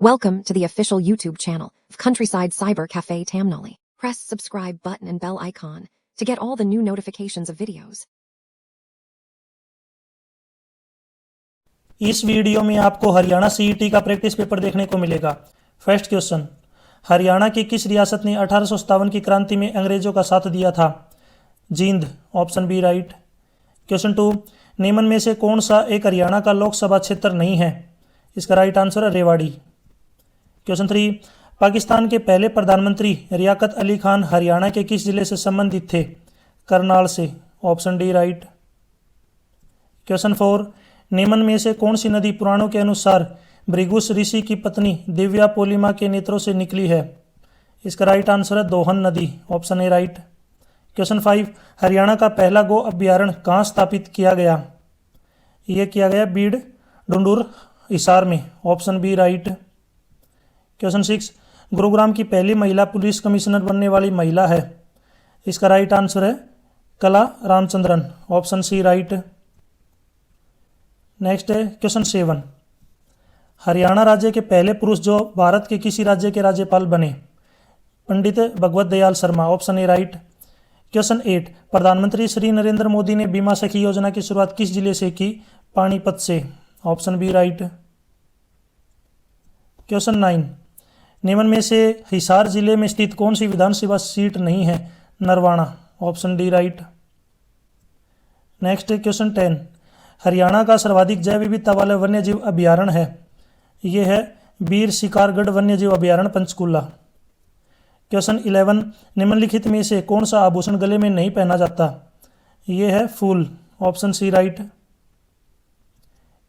Welcome to the official YouTube channel of Countryside Cyber Cafe Tamnali. Press subscribe button and bell icon to get all the new notifications of videos. इस video में आपको Haryana CET का practice paper देखने को मिलेगा। First question, Haryana की किस रियासत ने 1857 की क्रांति में अंग्रेजों का साथ दिया था? Jind, option B right. Question 2, निम्न में से कौन सा एक हरियाणा का लोकसभा क्षेत्र नहीं है? इसका राइट आंसर है रेवाड़ी। क्वेश्चन 3, पाकिस्तान के पहले प्रधानमंत्री रियाकत अली खान हरियाणा के किस जिले से संबंधित थे? करनाल से, ऑप्शन डी राइट। क्वेश्चन 4, निम्न में से कौन सी नदी पुराणों के अनुसार भृगुस ऋषि की पत्नी दिव्या पोलिमा के नेत्रों से निकली है? इसका राइट आंसर है दोहन नदी, option A right. Question 5, Haryana का पहला गो अभ्यारण्य कहाँ स्थापित किया गया? यह किया गया बीड़ डुंडुर हिसार में, option B right. Question 6, Gurugram की पहली महिला पुलिस कमिश्नर बनने वाली महिला है? इसका राइट आंसर है Kala Ramachandran, option C right. Next है क्वेश्चन 7, हरियाणा राज्य के पहले पुरुष जो भारत के किसी राज्य के राज्यपाल बने? Pandit Bhagwat Dayal Sharma, option A right. Question 8, प्रधानमंत्री श्री नरेंद्र मोदी ने बीमा सखी योजना की शुरुआत किस जिले से की? पानीपत से, ऑप्शन बी राइट। क्वेश्चन 9, निम्न में से हिसार जिले में स्थित कौन सी विधानसभा सीट नहीं है? Narwana, option D right. Next question 10, Haryana का सर्वाधिक जैव विविधता वाला वन्यजीव अभ्यारण्य है? यह है बीर शिकारगढ़ वन्यजीव अभ्यारण्य पंचकूला। क्वेश्चन 11, निम्नलिखित में से कौन सा आभूषण गले में नहीं पहना जाता? यह है फूल, option C right.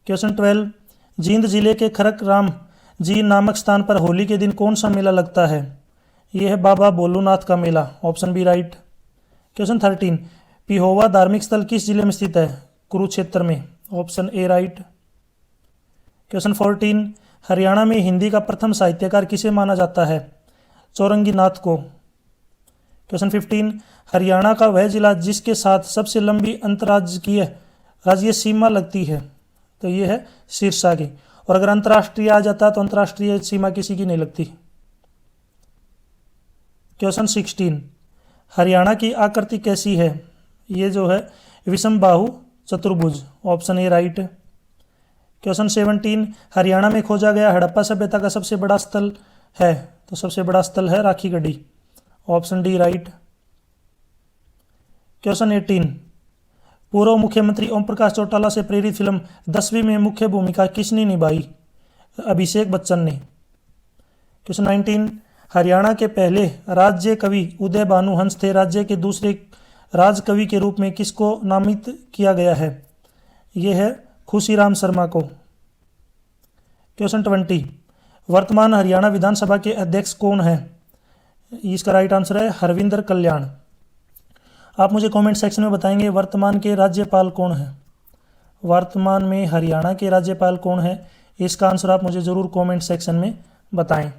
Question 12, Jind जिले के खरक राम जी नामक स्थान पर होली के दिन कौन सा मेला लगता है? यह है बाबा भोलूनाथ का मेला, option B right. Question 13, Pehowa धार्मिक स्थल किस जिले में स्थित है? कुरुक्षेत्र में, option A right. Question 14, Haryana में हिंदी का प्रथम साहित्यकार किसे माना जाता है? चौरंगी नाथ को। क्वेश्चन 15, हरियाणा का वह जिला जिसके साथ सबसे लंबी अंतर्राज्यीय राज्य सीमा लगती है? तो ये है सिरसा की। और अगर अंतर्राष्ट्रीय आ जाता तो अंतर्राष्ट्रीय सीमा किसी की नहीं लगती। क्वेश्चन 16, हरियाणा की आकृति कैसी है? ये जो है विषम बाहु चतुर्भुज, option A right. Question 17, Haryana में खोजा गया हड़प्पा सभ्यता का सबसे बड़ा स्थल है? तो सबसे बड़ा स्थल है Rakhigarhi, option D right. Question 18, पूर्व मुख्यमंत्री ओम प्रकाश चौटाला से प्रेरित फिल्म 10वीं में मुख्य भूमिका किसने निभाई? अभिषेक बच्चन ने। क्वेश्चन 19, हरियाणा के पहले राज्य कवि उदय भानु हंस थे, राज्य के दूसरे राज कवि के रूप में किसको नामित किया गया है? यह है खुशीराम शर्मा को। क्वेश्चन 20, वर्तमान हरियाणा विधानसभा के अध्यक्ष कौन है? इसका राइट आंसर है हरविंदर कल्याण। आप मुझे कमेंट सेक्शन में बताएंगे वर्तमान के राज्यपाल कौन है? वर्तमान में हरियाणा के राज्यपाल कौन है? इसका आंसर आप मुझे ज़रूर कमेंट सेक्शन में बताएं।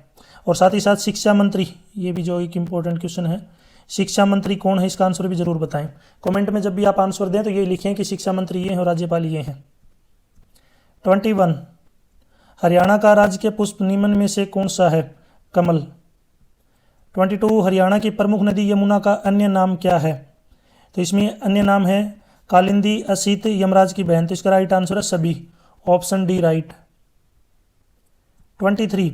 और साथ ही साथ शिक्षा मंत्री, ये भी जो एक इम्पोर्टेंट क्वेश्चन है, शिक्षा मंत्री कौन है? इसका आंसर भी जरूर बताएं। कमेंट में जब भी आप आंसर दें तो ये लिखें कि शिक्षा मंत्री ये हैं और राज्यपाल ये हैं। 21, हरियाणा का राजकीय पुष्प निम्न में से कौन सा है? कमल। 22, हरियाणा की प्रमुख नदी यमुना का अन्य नाम क्या है? तो इसमें अन्य नाम है कालिंदी, असित, यमराज की बहन। तो इसका राइट आंसर है सभी, ऑप्शन डी राइट। 23,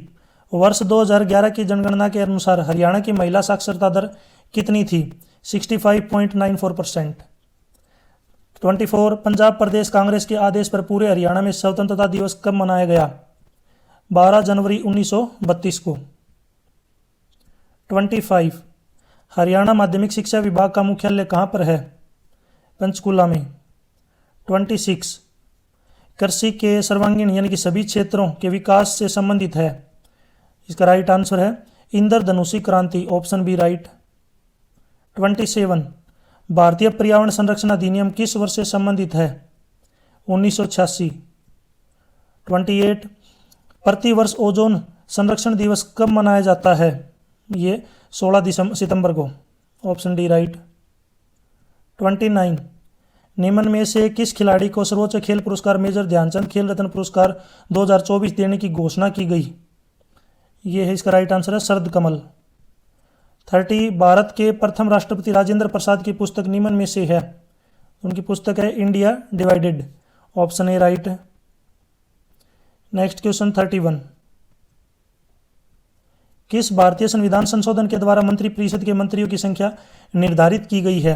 वर्ष 2011 की जनगणना के अनुसार हरियाणा की महिला साक्षरता दर कितनी थी? 65.94%। 24, पंजाब प्रदेश कांग्रेस के आदेश पर पूरे हरियाणा में स्वतंत्रता दिवस कब मनाया गया? 12 जनवरी 1932 को। 25, हरियाणा माध्यमिक शिक्षा विभाग का मुख्यालय कहाँ पर है? पंचकूला में। 26, कृषि के सर्वांगीण यानी कि सभी क्षेत्रों के विकास से संबंधित है? इसका राइट आंसर है इंद्रधनुषी क्रांति, ऑप्शन बी राइट। 27, भारतीय पर्यावरण संरक्षण अधिनियम किस वर्ष से संबंधित है? 1986। 28, प्रतिवर्ष ओजोन संरक्षण दिवस कब मनाया जाता है? ये 16 सितंबर को, ऑप्शन डी राइट। 29, निम्न में से किस खिलाड़ी को सर्वोच्च खेल पुरस्कार मेजर ध्यानचंद खेल रत्न पुरस्कार 2024 देने की घोषणा की गई? ये है, इसका राइट आंसर है शरद कमल। 30 भारत के प्रथम राष्ट्रपति राजेंद्र प्रसाद की पुस्तक निम्न में से है। उनकी पुस्तक है India divided, option A right. Next question 31, किस भारतीय संविधान संशोधन के द्वारा मंत्रिपरिषद के मंत्रियों की संख्या निर्धारित की गई है?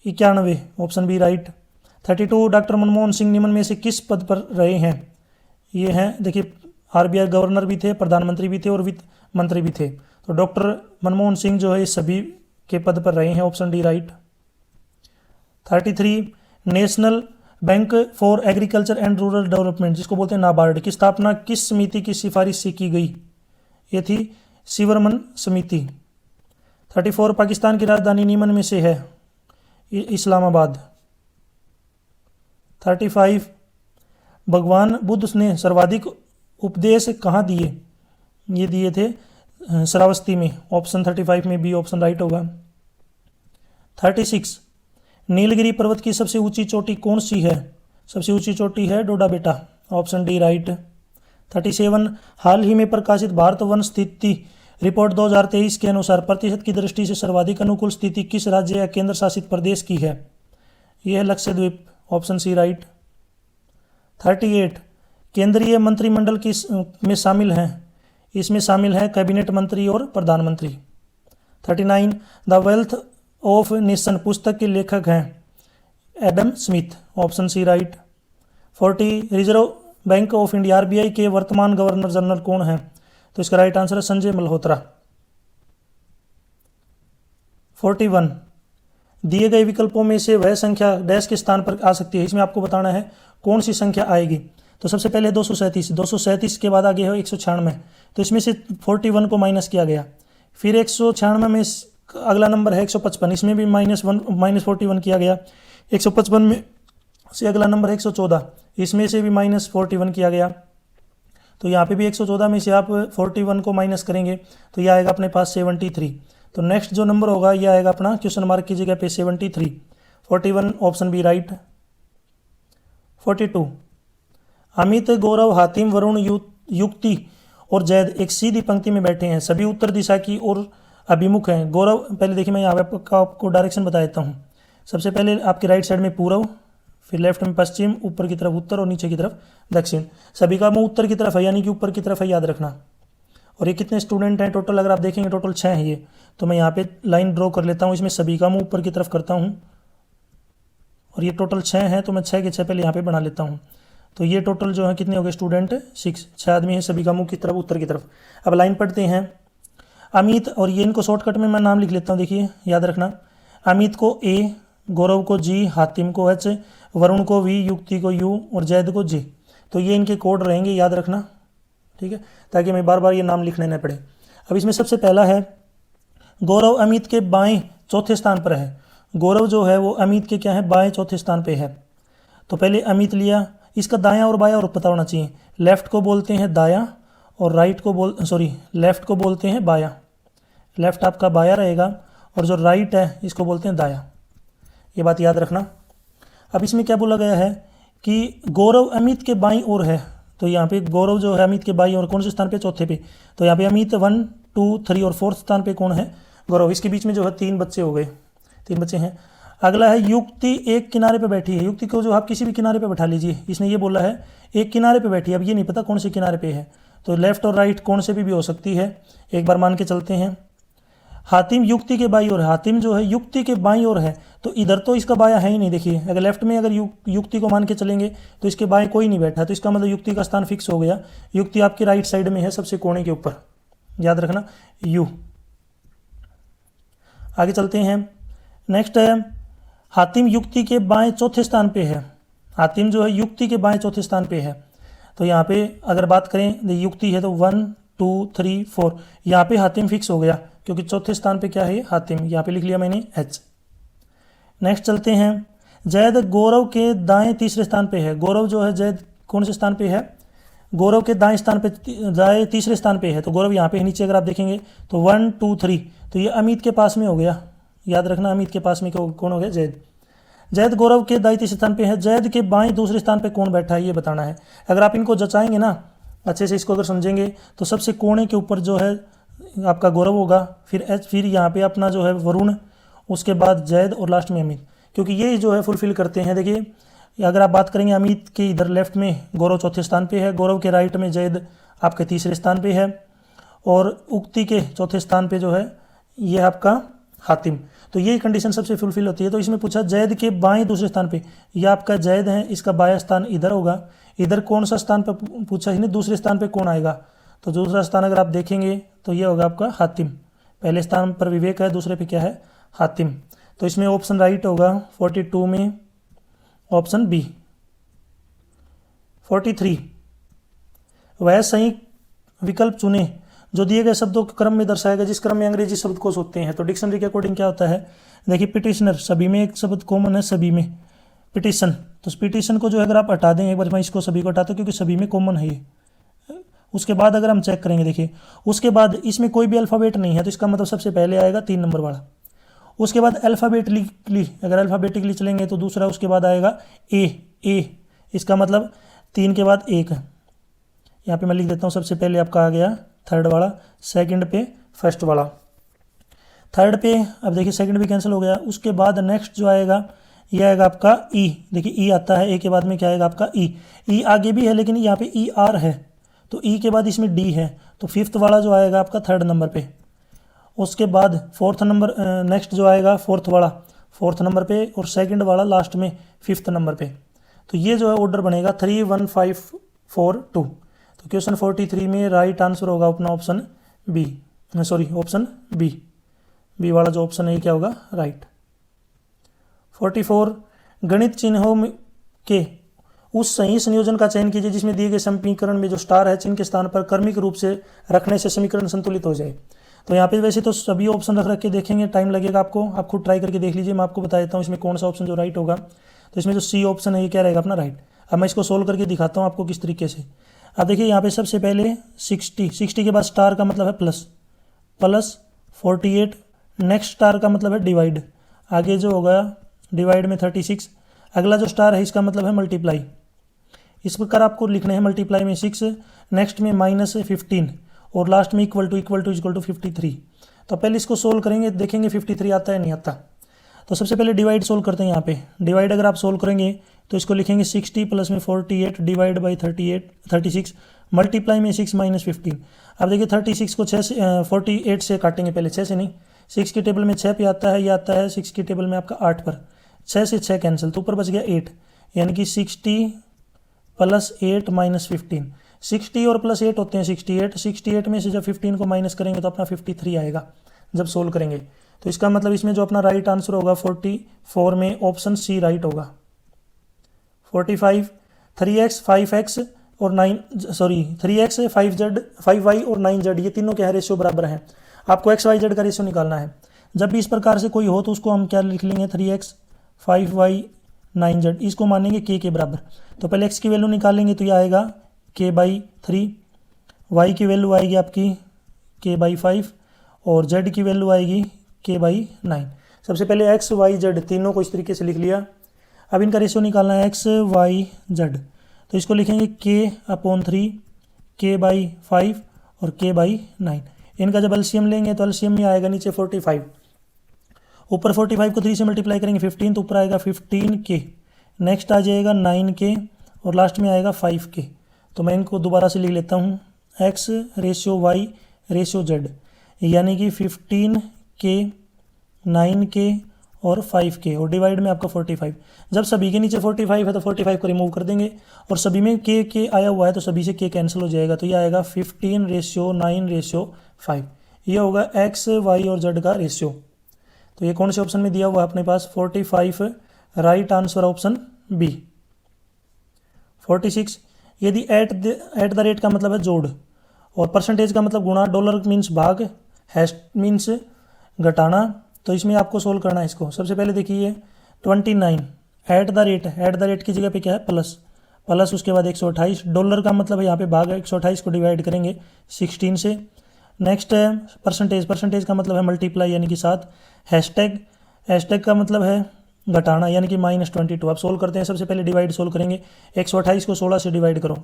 91, option B right. 32, doctor Manmohan Singh निम्न में से किस पद पर रहे हैं? ये हैं, देखिए, आरबीआई गवर्नर भी थे, प्रधानमंत्री भी थे और वित्त मंत्री भी थे। तो डॉक्टर मनमोहन सिंह जो है इस सभी के पद पर रहे हैं, option D right. 33, national bank for agriculture and rural development, जिसको बोलते हैं नाबार्ड, की स्थापना किस समिति की सिफारिश से की गई? ये थी शिवरमन समिति। 34, पाकिस्तान की राजधानी निम्न में से है? इस्लामाबाद। 35, भगवान बुद्ध ने सर्वाधिक उपदेश कहाँ दिए? ये दिए थे श्रावस्ती में, ऑप्शन 35 में बी ऑप्शन राइट होगा। 36, नीलगिरी पर्वत की सबसे ऊंची चोटी कौन सी है? सबसे ऊंची चोटी है डोडा बेटा, ऑप्शन डी राइट। 37, हाल ही में प्रकाशित भारत वन स्थिति रिपोर्ट 2023 के अनुसार प्रतिशत की दृष्टि से सर्वाधिक अनुकूल स्थिति किस राज्य या केंद्र शासित प्रदेश की है? यह है लक्षद्वीप, ऑप्शन सी राइट। 38, केंद्रीय मंत्रिमंडल में शामिल हैं? इसमें शामिल हैं कैबिनेट मंत्री और प्रधानमंत्री। 39, द वेल्थ ऑफ नेशन पुस्तक के लेखक हैं Adam Smith, option C right. 40, Reserve Bank of India RBI के वर्तमान गवर्नर जनरल कौन है? तो इसका राइट आंसर है संजय मल्होत्रा। 41, दिए गए विकल्पों में से वह संख्या डैश के स्थान पर आ सकती है? इसमें आपको बताना है कौन सी संख्या आएगी। तो सबसे पहले 237 के बाद आगे है 196, तो इसमें से 41 को माइनस किया गया। फिर 196 में अगला नंबर है 155, इसमें भी -41 किया गया। 155 में से अगला नंबर है 114, इसमें से भी -41 किया गया। तो यहाँ पे भी 114 में से आप 41 को माइनस करेंगे तो यह आएगा अपने पास 73। तो नेक्स्ट जो नंबर होगा यह आएगा अपना क्वेश्चन मार्क की जगह पे 73, 41 ऑप्शन बी राइट। 42, अमित, गौरव, हातिम, वरुण, युक्ति और जैद एक सीधी पंक्ति में बैठे हैं, सभी उत्तर दिशा की ओर अभिमुख हैं। गौरव, पहले देखिए मैं यहाँ पे आपको डायरेक्शन बता देता हूँ। सबसे पहले आपके राइट साइड में पूर्व, फिर लेफ्ट में पश्चिम, ऊपर की तरफ उत्तर और नीचे की तरफ दक्षिण। सभी का मुंह उत्तर की तरफ है, यानी कि ऊपर की तरफ है, याद रखना। और ये कितने स्टूडेंट हैं टोटल? अगर आप देखेंगे टोटल 6 हैं ये। तो मैं यहाँ पे लाइन ड्रॉ कर लेता हूँ, इसमें सभी का मुंह ऊपर की तरफ करता हूँ और ये टोटल 6 हैं, तो मैं 6 के 6 पहले यहाँ पे बना लेता हूँ। तो ये टोटल जो है कितने हो गए स्टूडेंट? 6 आदमी हैं, सभी का मुंह की तरफ उत्तर की तरफ। अब लाइन पढ़ते हैं। अमित, और ये इनको शॉर्टकट में मैं नाम लिख लेता हूँ, देखिए याद रखना। अमित को ए, गौरव को जी, हातिम को एच, वरुण को वी, युक्ति को यू और जैद को जे। तो ये इनके कोड रहेंगे, याद रखना, ठीक है, ताकि मैं बार बार ये नाम लिखने न पड़े। अब इसमें सबसे पहला है गौरव अमित के बाएं चौथे स्थान पर है। गौरव जो है वो अमित के क्या है? बाएं चौथे स्थान पे है। तो पहले अमित लिया, इसका दायां और बायां और पता होना चाहिए। लेफ्ट को बोलते हैं दायां और लेफ्ट को बोलते हैं बायां। लेफ्ट आपका बायां रहेगा और जो राइट है इसको बोलते हैं दायां, ये बात याद रखना। अब इसमें क्या बोला गया है कि गौरव अमित के बाईं ओर है, तो यहाँ पे गौरव जो है अमित के बाईं ओर कौन से स्थान पे? चौथे पे। तो यहाँ पे अमित 1, 2, 3 और 4th स्थान पे कौन है? गौरव। इसके बीच में जो है 3 बच्चे हो गए, 3 बच्चे हैं। अगला है युक्ति एक किनारे पे बैठी है। युक्ति को जो आप किसी भी किनारे पे बैठा लीजिए, इसने ये बोला है एक किनारे पे बैठी है। अब ये नहीं पता कौन से किनारे पे है, तो लेफ्ट और राइट कौन से भी हो सकती है, एक बार मान के चलते हैं। हातिम युक्ति के बाईं ओर है, हातिम जो है युक्ति के बाईं ओर है, तो इधर तो इसका बायां है ही नहीं। देखिए अगर लेफ्ट में अगर युक्ति को मान के चलेंगे तो इसके बाएं कोई नहीं बैठा, तो इसका मतलब युक्ति का स्थान फिक्स हो गया। युक्ति आपकी राइट साइड में है, सबसे कोने के ऊपर, याद रखना यू। आगे चलते हैं। नेक्स्ट है हातिम युक्ति के बाएं चौथे स्थान पे है। हातिम जो है युक्ति के बाएं चौथे स्थान पे है। तो यहाँ पे अगर बात करें युक्ति है तो 1, 2, 3, 4, यहाँ पे हातिम फिक्स हो गया क्योंकि चौथे स्थान पे क्या है? हातिम। यहाँ पे लिख लिया मैंने एच। नेक्स्ट चलते हैं। जैद गौरव के दाएं तीसरे स्थान पे है। गौरव जो है जैद कौन से स्थान पे है? गौरव के दाएं स्थान पे, दाएं तीसरे स्थान पे है। तो गौरव यहाँ पे नीचे अगर आप देखेंगे तो 1, 2, 3, तो ये अमित के पास में हो गया, याद रखना अमित के पास में कौन हो गया? जैद। जैद गौरव के दाएं तीसरे स्थान पे है। जैद के बाएं दूसरे स्थान पे कौन बैठा है ये बताना है। अगर आप इनको जचाएंगे ना अच्छे से इसको अगर समझेंगे तो सबसे कोने के ऊपर जो है आपका गौरव होगा, फिर यहाँ पे अपना जो है वरुण, उसके बाद जैद और लास्ट में अमित, क्योंकि ये जो है फुलफिल करते हैं। देखिए अगर आप बात करेंगे अमित के इधर लेफ्ट में गौरव चौथे स्थान पे है, गौरव के राइट में जैद आपके तीसरे स्थान पे है, और उक्ति के चौथे स्थान पे जो है ये आपका हातिम। तो ये कंडीशन सबसे फुलफिल होती है। तो इसमें पूछा जैद के बाएं दूसरे स्थान पे, ये आपका जैद है, इसका बायां स्थान इधर होगा। इधर कौन सा स्थान पर पूछा ही नहीं, दूसरे स्थान पे कौन आएगा, तो दूसरा स्थान अगर आप देखेंगे तो ये होगा आपका हातिम। पहले स्थान पर विवेक है, दूसरे पे क्या है, हातिम। तो इसमें ऑप्शन राइट होगा 42 में ऑप्शन बी। 43 वह सही विकल्प चुने जो दिए गए शब्दों के क्रम में दर्शाएगा जिस क्रम में अंग्रेजी शब्दकोश होते हैं। तो डिक्शनरी के अकॉर्डिंग क्या होता है, देखिए पिटिशनर, सभी में एक शब्द कॉमन है, सभी में पिटिशन, तो पिटिशन को जो है अगर आप हटा दें, एक बार मैं इसको सभी को हटाता हूँ क्योंकि सभी में कॉमन है ये। उसके बाद अगर हम चेक करेंगे, देखिए उसके बाद इसमें कोई भी अल्फ़ाबेट नहीं है, तो इसका मतलब सबसे पहले आएगा 3 नंबर वाला। उसके बाद अल्फ़ाबेटिकली, अगर अल्फ़ाबेटिकली चलेंगे तो दूसरा उसके बाद आएगा ए, इसका मतलब 3 के बाद 1 है। यहाँ पे मैं लिख देता हूँ, सबसे पहले आपका आ गया थर्ड वाला, सेकंड पे फर्स्ट वाला, थर्ड पे अब देखिए सेकंड भी कैंसिल हो गया। उसके बाद नेक्स्ट जो आएगा ये आएगा आपका ई, देखिए ई आता है, ए के बाद में क्या आएगा आपका ई आगे भी है लेकिन यहाँ पे ई आर है, तो ई के बाद इसमें डी है, तो फिफ्थ वाला जो आएगा आपका थर्ड नंबर पे। उसके बाद फोर्थ नंबर नेक्स्ट जो आएगा फोर्थ वाला फोर्थ नंबर पे, और सेकंड वाला लास्ट में फिफ्थ नंबर पे। तो ये जो है ऑर्डर बनेगा 3, 1, 5, 4, 2। तो क्वेश्चन 43 में राइट आंसर होगा अपना option B, sorry option B वाला जो ऑप्शन है ये क्या होगा, राइट। 44 गणित चिन्हों के उस सही संयोजन का चयन कीजिए जिसमें दिए गए समीकरण में जो स्टार है चिन्ह के स्थान पर क्रमिक रूप से रखने से समीकरण संतुलित हो जाए। तो यहाँ पे वैसे तो सभी ऑप्शन रख के देखेंगे, टाइम लगेगा आपको, आप खुद ट्राई करके देख लीजिए। मैं आपको बता देता हूँ इसमें कौन सा ऑप्शन जो राइट होगा। तो इसमें जो सी ऑप्शन है ये क्या रहेगा अपना राइट। अब मैं इसको सोल्व करके दिखाता हूँ आपको किस तरीके से। अब देखिए यहाँ पे सबसे पहले 60 के बाद स्टार का मतलब है प्लस 48, नेक्स्ट स्टार का मतलब है डिवाइड, आगे जो होगा डिवाइड में 36, अगला जो स्टार है इसका मतलब है मल्टीप्लाई। इस प्रकार आपको लिखने हैं मल्टीप्लाई में 6, नेक्स्ट में -15 और लास्ट में इक्वल टू 53। तो पहले इसको सोल्व करेंगे, देखेंगे 53 आता है नहीं आता। तो सबसे पहले डिवाइड सोल्व करते हैं। यहाँ पे डिवाइड अगर आप सोल्व करेंगे तो इसको लिखेंगे 60 प्लस में 48 डिवाइड बाई 36 मल्टीप्लाई में 6 - 15। अब देखिए 36 को 48 से काटेंगे, पहले 6 से नहीं, 6 की टेबल में 6 पे आता है, ये आता है 6 की टेबल में आपका 8 पर, 6 से 6 कैंसिल, तो ऊपर बच गया 8, यानी कि 60 प्लस 8 - 15। 60 और प्लस 8 होते हैं 68 में से जब 15 को माइनस करेंगे तो अपना 53 आएगा जब सोल्व करेंगे। तो इसका मतलब इसमें जो अपना राइट आंसर होगा 44 में ऑप्शन सी राइट होगा। 45 3x 5x और 3x 5y और 9z ये तीनों के रेशियो बराबर हैं। आपको xyz का रेशियो निकालना है। जब भी इस प्रकार से कोई हो तो उसको हम क्या लिख लेंगे, 3x 5y 9z, इसको मानेंगे k के बराबर। तो पहले x की वैल्यू निकालेंगे तो ये आएगा k/3, y की वैल्यू आएगी आपकी k/5 और z की वैल्यू आएगी k/9। सबसे पहले x y z तीनों को इस तरीके से लिख लिया। अब इनका रेशियो निकालना है x y z, तो इसको लिखेंगे k/3 k/5 और k/9। इनका जब एलसीएम लेंगे तो एलसीएम में आएगा नीचे 45, ऊपर 45 को 3 से मल्टीप्लाई करेंगे 15, तो ऊपर आएगा 15k, नेक्स्ट आ जाएगा 9k और लास्ट में आएगा 5k। तो मैं इनको दोबारा से लिख लेता हूँ, x ratio y ratio z, यानी कि 15k 9k और 5k और डिवाइड में आपका 45। जब सभी के नीचे 45 है तो 45 को रिमूव कर देंगे और सभी में k आया हुआ है तो सभी से k कैंसिल हो जाएगा। तो ये आएगा 15:9:5, ये होगा x y और z का रेशियो। तो ये कौन से ऑप्शन में दिया हुआ है अपने पास, 45 राइट आंसर ऑप्शन बी। 46 यदि एट द रेट का मतलब है जोड़ और परसेंटेज का मतलब गुणा, डॉलर मीन्स भाग, हैश मीन्स घटाना, तो इसमें आपको सोल्व करना है इसको। सबसे पहले देखिए 29 एट द रेट की जगह पे क्या है प्लस उसके बाद 128, डॉलर का मतलब है यहाँ पे भाग है, 128 को डिवाइड करेंगे 16 से। नेक्स्ट है परसेंटेज का मतलब है मल्टीप्लाई यानी कि 7, हैशटैग का मतलब है घटाना यानी कि -22। अब सोल्व करते हैं, सबसे पहले डिवाइड सोल्व करेंगे, 128 को 16 से डिवाइड करो,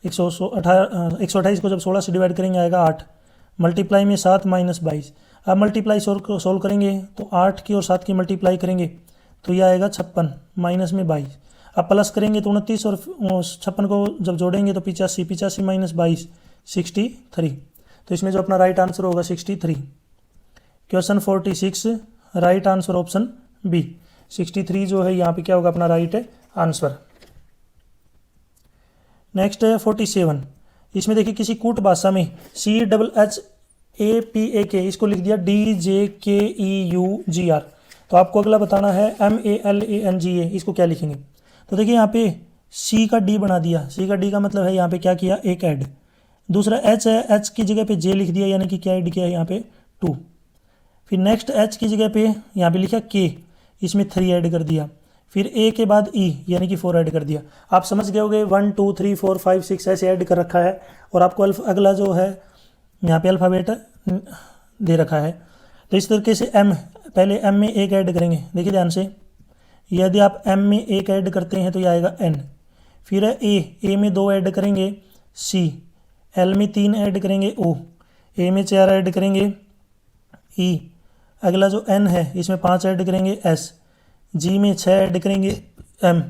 128 को जब 16 से डिवाइड करेंगे आएगा 8, मल्टीप्लाई में 7 माइनस 22। अब मल्टीप्लाई सोल्व करेंगे तो 8 की और 7 की मल्टीप्लाई करेंगे तो यह आएगा 56 माइनस में 22। अब प्लस करेंगे तो 29 और 56 को जब जोड़ेंगे तो 85, 85 माइनस 22 63। तो इसमें जो अपना राइट आंसर होगा 63। Question 46 right answer option B 63 जो है यहाँ पे क्या होगा अपना राइट आंसर। नेक्स्ट है 47। इसमें देखिए किसी कूट भाषा में CHHAPAK इसको लिख दिया DJKEUGR। तो आपको अगला बताना है MALANGA इसको क्या लिखेंगे। तो देखिए यहाँ पे C का D बना दिया। C का D का मतलब है यहाँ पे क्या किया, एक ऐड। दूसरा H है, H की जगह पे J लिख दिया यानी कि क्या ऐड किया है यहाँ पे 2। फिर नेक्स्ट H की जगह पे यहाँ पे लिखा K, इसमें 3 ऐड कर दिया। फिर A के बाद E यानी कि 4 ऐड कर दिया। आप समझ गए होगे 1 2 3 4 5 6 ऐसे ऐड कर रखा है और आपको अगला जो है यहाँ पे अल्फ़ाबेट दे रखा है। तो इस तरीके से M, पहले M में एक ऐड करेंगे। देखिए ध्यान से, यदि आप M में एक ऐड करते हैं तो यह आएगा N। फिर है A में 2 ऐड करेंगे C, L में 3 ऐड करेंगे O, A में 4 ऐड करेंगे E, अगला जो N है इसमें 5 ऐड करेंगे S, G में 6 ऐड करेंगे M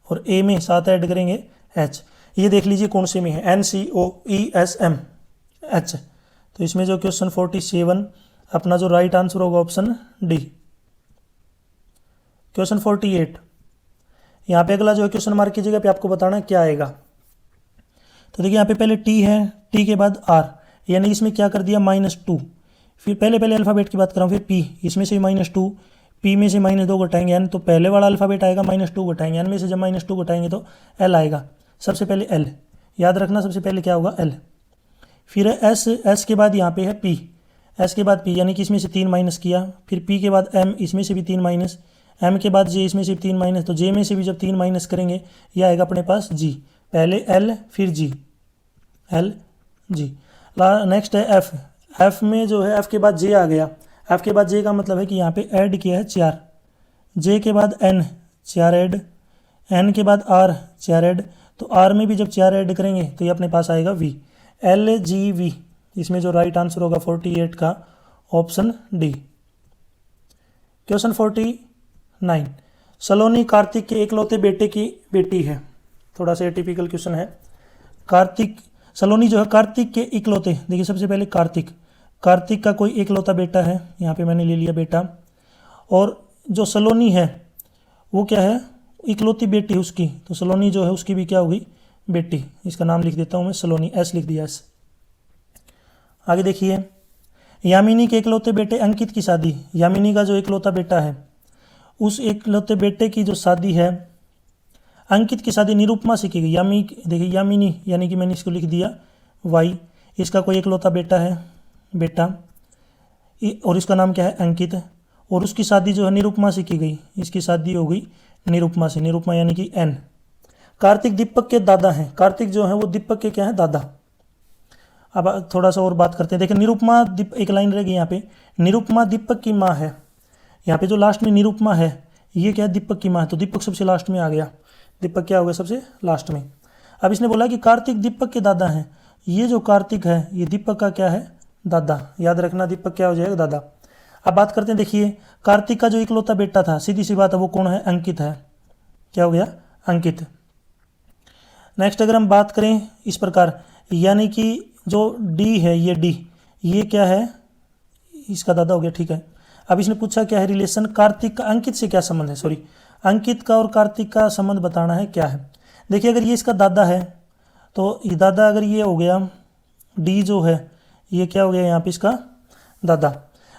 और A में 7 ऐड करेंगे H। ये देख लीजिए कौन से में है, NCOESM H। तो इसमें जो क्वेश्चन 47 अपना जो राइट आंसर होगा ऑप्शन डी। क्वेश्चन 48, यहाँ पे अगला जो है क्वेश्चन मार्क की जगह पे आपको बताना है क्या आएगा। तो देखिए यहाँ पे पहले T है, T के बाद R यानी इसमें क्या कर दिया -2। फिर पहले अल्फ़ाबेट की बात कर रहा हूँ, फिर P, इसमें से -2, P में से -2 घटाएंगे N, तो पहले वाला अल्फ़ाबेट आएगा -2 घटाएंगे N में से, जब -2 घटाएंगे तो L आएगा। सबसे पहले L याद रखना, सबसे पहले क्या होगा L। फिर है S के बाद यहाँ पे है P, S के बाद P यानी कि इसमें से 3 माइनस किया। फिर P के बाद M, इसमें से भी 3 माइनस, M के बाद J, इसमें से भी 3 माइनस, तो J में से भी जब 3 माइनस करेंगे यह आएगा अपने पास G। पहले L फिर G, L G। नेक्स्ट है F, F में जो है F के बाद J आ गया। F के बाद J का मतलब है कि यहाँ पे ऐड किया है 4, J के बाद N 4 ऐड, N के बाद R 4 ऐड, तो R में भी जब 4 ऐड करेंगे तो ये अपने पास आएगा V, LGV। इसमें जो राइट आंसर होगा 48 का ऑप्शन डी। क्वेश्चन 49, सलोनी कार्तिक के एकलौते बेटे की बेटी है। थोड़ा सा एटिपिकल क्वेश्चन है। सलोनी जो है कार्तिक के इकलौते, देखिए सबसे पहले कार्तिक का कोई एकलौता बेटा है, यहाँ पे मैंने ले लिया बेटा, और जो सलोनी है वो क्या है, इकलौती बेटी उसकी, तो सलोनी जो है उसकी भी क्या होगी, बेटी। इसका नाम लिख देता हूँ मैं सलोनी, S लिख दिया S। आगे देखिए, यामिनी के एकलौते बेटे अंकित की शादी, यामिनी का जो एकलौता बेटा है उस एकलौते बेटे की जो शादी है, अंकित की शादी निरुपमा से की गई। देखिए यामिनी यानी कि मैंने इसको लिख दिया Y, इसका कोई एकलौता बेटा है बेटा और इसका नाम क्या है अंकित, और उसकी शादी जो है निरुपमा से की गई, इसकी शादी हो गई निरुपमा से, निरुपमा यानी कि N। कार्तिक दीपक के दादा हैं, कार्तिक जो है वो दीपक के क्या है, दादा। अब थोड़ा सा और बात करते हैं। देखिए निरुपमा एक लाइन रहेगी यहाँ पे, निरुपमा दीपक की माँ है। यहाँ पे जो लास्ट में निरुपमा है ये क्या है, दीपक की माँ है, तो दीपक सबसे लास्ट में आ गया, दीपक क्या हो गया सबसे लास्ट में। अब इसने बोला कि कार्तिक दीपक के दादा हैं, ये जो कार्तिक है ये दीपक का क्या है, दादा। याद रखना दीपक क्या हो जाएगा, दादा। अब बात करते हैं, देखिए कार्तिक का जो इकलौता बेटा था, सीधी सी बात है वो कौन है, अंकित है। क्या हो गया, अंकित। नेक्स्ट अगर हम बात करें इस प्रकार, यानी कि जो डी है ये डी, ये क्या है, इसका दादा हो गया, ठीक है। अब इसने पूछा क्या है रिलेशन, कार्तिक का अंकित से क्या संबंध है, सॉरी अंकित का और कार्तिक का संबंध बताना है क्या है। देखिए अगर ये इसका दादा है तो ये दादा, अगर ये हो गया डी जो है ये क्या हो गया यहाँ पे इसका दादा,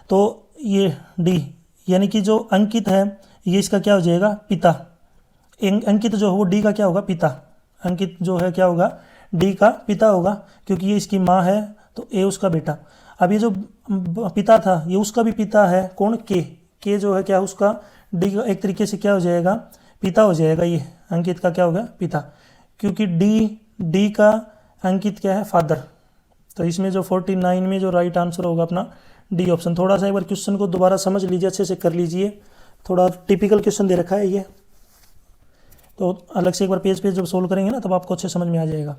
तो ये डी यानी कि जो अंकित है ये इसका क्या हो जाएगा, पिता। अंकित जो है वो डी का क्या होगा, पिता। अंकित जो है क्या होगा, डी का पिता होगा, क्योंकि ये इसकी माँ है तो ए उसका बेटा। अब ये जो पिता था ये उसका भी पिता है, कौन, के जो है क्या उसका, डी का एक तरीके से क्या हो जाएगा, पिता हो जाएगा। ये अंकित का क्या होगा, पिता, क्योंकि डी का अंकित क्या है, फादर। तो इसमें जो 49 में जो राइट आंसर होगा अपना डी ऑप्शन। थोड़ा सा एक बार क्वेश्चन को दोबारा समझ लीजिए, अच्छे से कर लीजिए, थोड़ा टिपिकल क्वेश्चन दे रखा है ये, तो अलग से एक बार पेज जब सोल्व करेंगे ना तब आपको अच्छे समझ में आ जाएगा।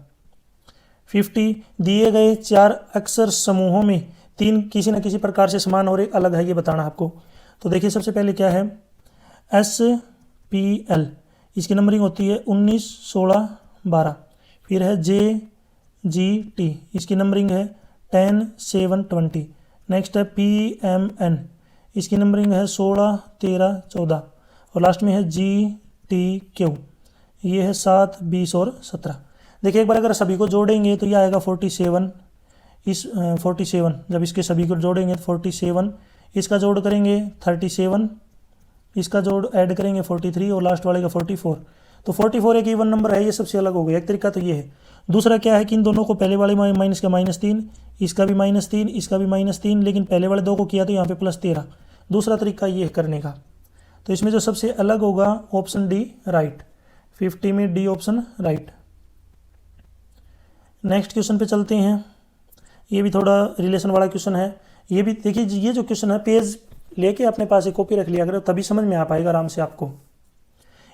50 दिए गए 4 अक्षर समूहों में 3 किसी न किसी प्रकार से समान और एक अलग है, ये बताना आपको। तो देखिए सबसे पहले क्या है, SPL, इसकी नंबरिंग होती है 19, 16, 12। फिर है JGT, इसकी नंबरिंग है 10, 7, 20। नेक्स्ट है PMN, इसकी नंबरिंग है 16, 13, 14। और लास्ट में है GTQ, ये है 7, 20 और 17। देखिए एक बार अगर सभी को जोड़ेंगे तो ये आएगा 47, 47, जब इसके सभी को जोड़ेंगे 47, इसका जोड़ करेंगे 37, इसका जोड़ ऐड करेंगे 43 और लास्ट वाले का 44। तो 44 एक इवन नंबर है, ये सबसे अलग हो गया। एक तरीका तो ये है। दूसरा क्या है कि इन दोनों को पहले वाले माइनस का -3, इसका भी -3, इसका भी -3, लेकिन पहले वाले दो को किया तो यहाँ पे +13। दूसरा तरीका ये है करने का। तो इसमें जो सबसे अलग होगा ऑप्शन डी राइट, 50 में D option right. Next question पे चलते हैं। ये भी थोड़ा रिलेशन वाला क्वेश्चन है। ये भी देखिए, ये जो क्वेश्चन है पेज लेके अपने पास एक कॉपी रख लिया करो, तभी समझ में आ पाएगा आराम से आपको।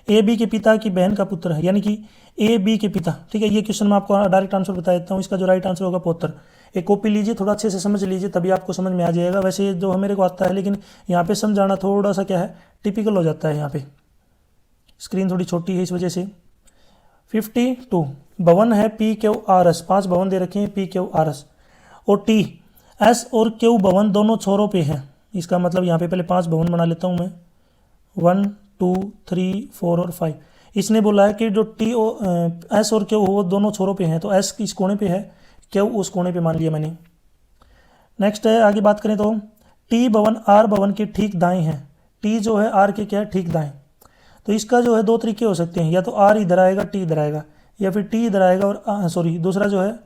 ए बी के पिता की बहन का पुत्र है, यानी कि ए बी के पिता, ठीक है। ये क्वेश्चन मैं आपको डायरेक्ट आंसर बता देता हूँ। इसका जो राइट आंसर होगा पुत्र। एक कॉपी लीजिए, थोड़ा अच्छे से समझ लीजिए, तभी आपको समझ में आ जाएगा। वैसे जो मेरे को आता है, लेकिन यहाँ पे समझाना थोड़ा सा क्या है टिपिकल हो जाता है। यहाँ पे स्क्रीन थोड़ी छोटी है इस वजह से। 52 भवन है PQRS, 5 भवन दे रखे हैं PQRS, और TS और Q भवन दोनों छोरों पे हैं। इसका मतलब यहाँ पे पहले 5 भवन बना लेता हूँ मैं, 1, 2, 3, 4 और 5। इसने बोला है कि जो S और Q वो दोनों छोरों पे हैं, तो S इस कोने पे है, Q उस कोने पे मान लिया मैंने। नेक्स्ट है, आगे बात करें तो T भवन R भवन के ठीक दाएं है। T जो है R के क्या है ठीक दाएं। तो इसका जो है 2 तरीके हो सकते हैं, या तो R इधर आएगा T इधर आएगा, या फिर T इधर आएगा और सॉरी दूसरा जो है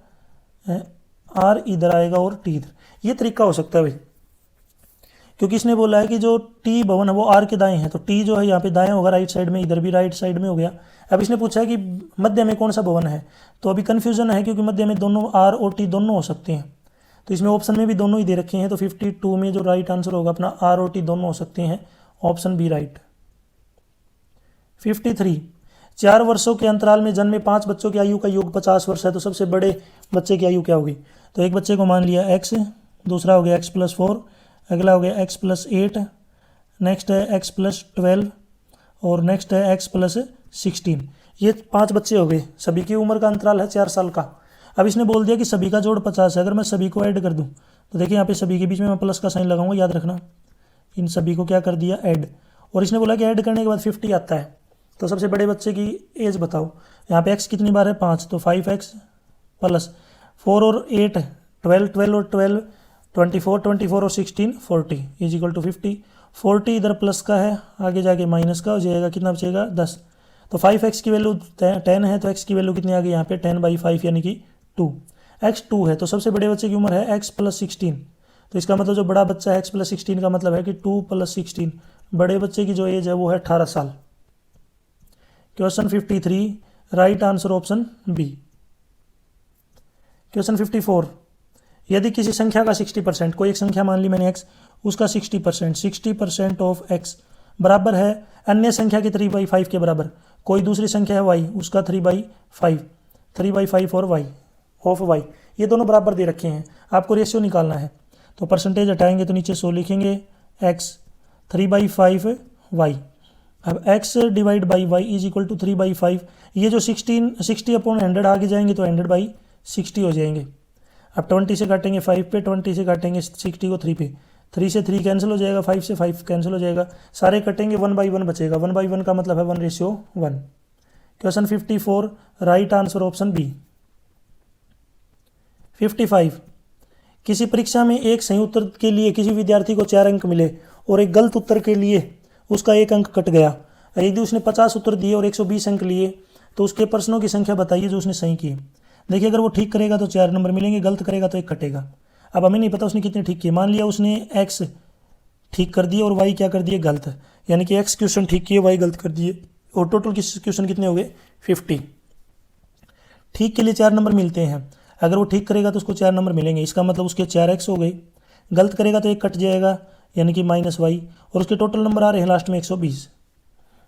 R इधर आएगा और T इधर। ये तरीका हो सकता है भाई, क्योंकि इसने बोला है कि जो T भवन है वो R के दाएं है, तो T जो है यहाँ पे दाएं होगा राइट साइड में, इधर भी राइट साइड में हो गया। अब इसने पूछा है कि मध्य में कौन सा भवन है, तो अभी कन्फ्यूजन है क्योंकि मध्य में दोनों R और T दोनों हो सकते हैं। तो इसमें ऑप्शन में भी दोनों ही दे रखे हैं, तो 52 में जो राइट आंसर होगा अपना R और T दोनों हो सकते हैं, ऑप्शन बी राइट। 53 4 वर्षों के अंतराल में जन्मे 5 बच्चों की आयु का योग 50 वर्ष है, तो सबसे बड़े बच्चे की आयु क्या होगी। तो एक बच्चे को मान लिया x, दूसरा हो गया x+4, अगला हो गया x+8, नेक्स्ट है x+12 और नेक्स्ट है x+16। ये 5 बच्चे हो गए, सभी की उम्र का अंतराल है 4 साल का। अब इसने बोल दिया कि सभी का जोड़ 50 है। अगर मैं सभी को ऐड कर दूं तो देखिए यहाँ पे सभी के बीच में मैं प्लस का साइन लगाऊंगा, याद रखना। इन सभी को क्या कर दिया ऐड, और इसने बोला कि ऐड करने के बाद 50 आता है। तो सबसे बड़े बच्चे की एज बताओ। यहाँ पे x कितनी बार है 5, तो 5x प्लस 4 और 8 12, 12 और 12 24, 24 और 16 40 इज इक्वल टू 50। 40 इधर प्लस का है, आगे जाके माइनस का हो जाएगा, कितना बचेगा 10। तो 5x की वैल्यू 10 है, तो x की वैल्यू कितनी आ गई यहाँ पे 10/5 यानी कि 2। x 2 है, तो सबसे बड़े बच्चे की उम्र है x+16। तो इसका मतलब जो बड़ा बच्चा है x+16 का मतलब है कि 2 + 16, बड़े बच्चे की जो एज है वो है 18 साल। Question 53 right answer option B. Question 54 यदि किसी संख्या का 60%, कोई एक संख्या मान ली मैंने x, उसका 60% ऑफ x बराबर है अन्य संख्या के 3/5 के बराबर। कोई दूसरी संख्या है y, उसका 3/5 और y ऑफ y, ये दोनों बराबर दे रखे हैं। आपको रेशियो निकालना है, तो परसेंटेज हटाएंगे तो नीचे 100 लिखेंगे, x 3/5 y। अब x divide by y is equal to 3/5। ये जो 60/100 आगे जाएंगे तो 100/60 हो जाएंगे। अब 20 से काटेंगे 5 पे, 20 से काटेंगे 60 को 3 पे, 3 से 3 कैंसिल हो जाएगा, 5 से 5 कैंसिल हो जाएगा, सारे कटेंगे 1/1 बचेगा। 1/1 का मतलब है 1:1। Question 54 right answer option B. 55 किसी परीक्षा में एक सही उत्तर के लिए किसी विद्यार्थी को 4 अंक मिले और एक गलत उत्तर के लिए उसका 1 अंक कट गया। यदि उसने 50 उत्तर दिए और 120 अंक लिए तो उसके प्रश्नों की संख्या बताइए जो उसने सही किए। देखिए अगर वो ठीक करेगा तो 4 नंबर मिलेंगे, गलत करेगा तो 1 कटेगा। अब हमें नहीं पता उसने कितने ठीक किए। मान लिया उसने x ठीक कर दिए और y क्या कर दिए गलत, यानी कि x क्वेश्चन ठीक किए y गलत कर दिए, और टोटल क्वेश्चन कितने हो गए 50। ठीक के लिए 4 नंबर मिलते हैं। अगर वो ठीक करेगा तो उसको 4 नंबर मिलेंगे, इसका मतलब उसके 4x हो गए। गलत करेगा तो 1 कट जाएगा यानी कि -y, और उसके टोटल नंबर आ रहे हैं लास्ट में 120।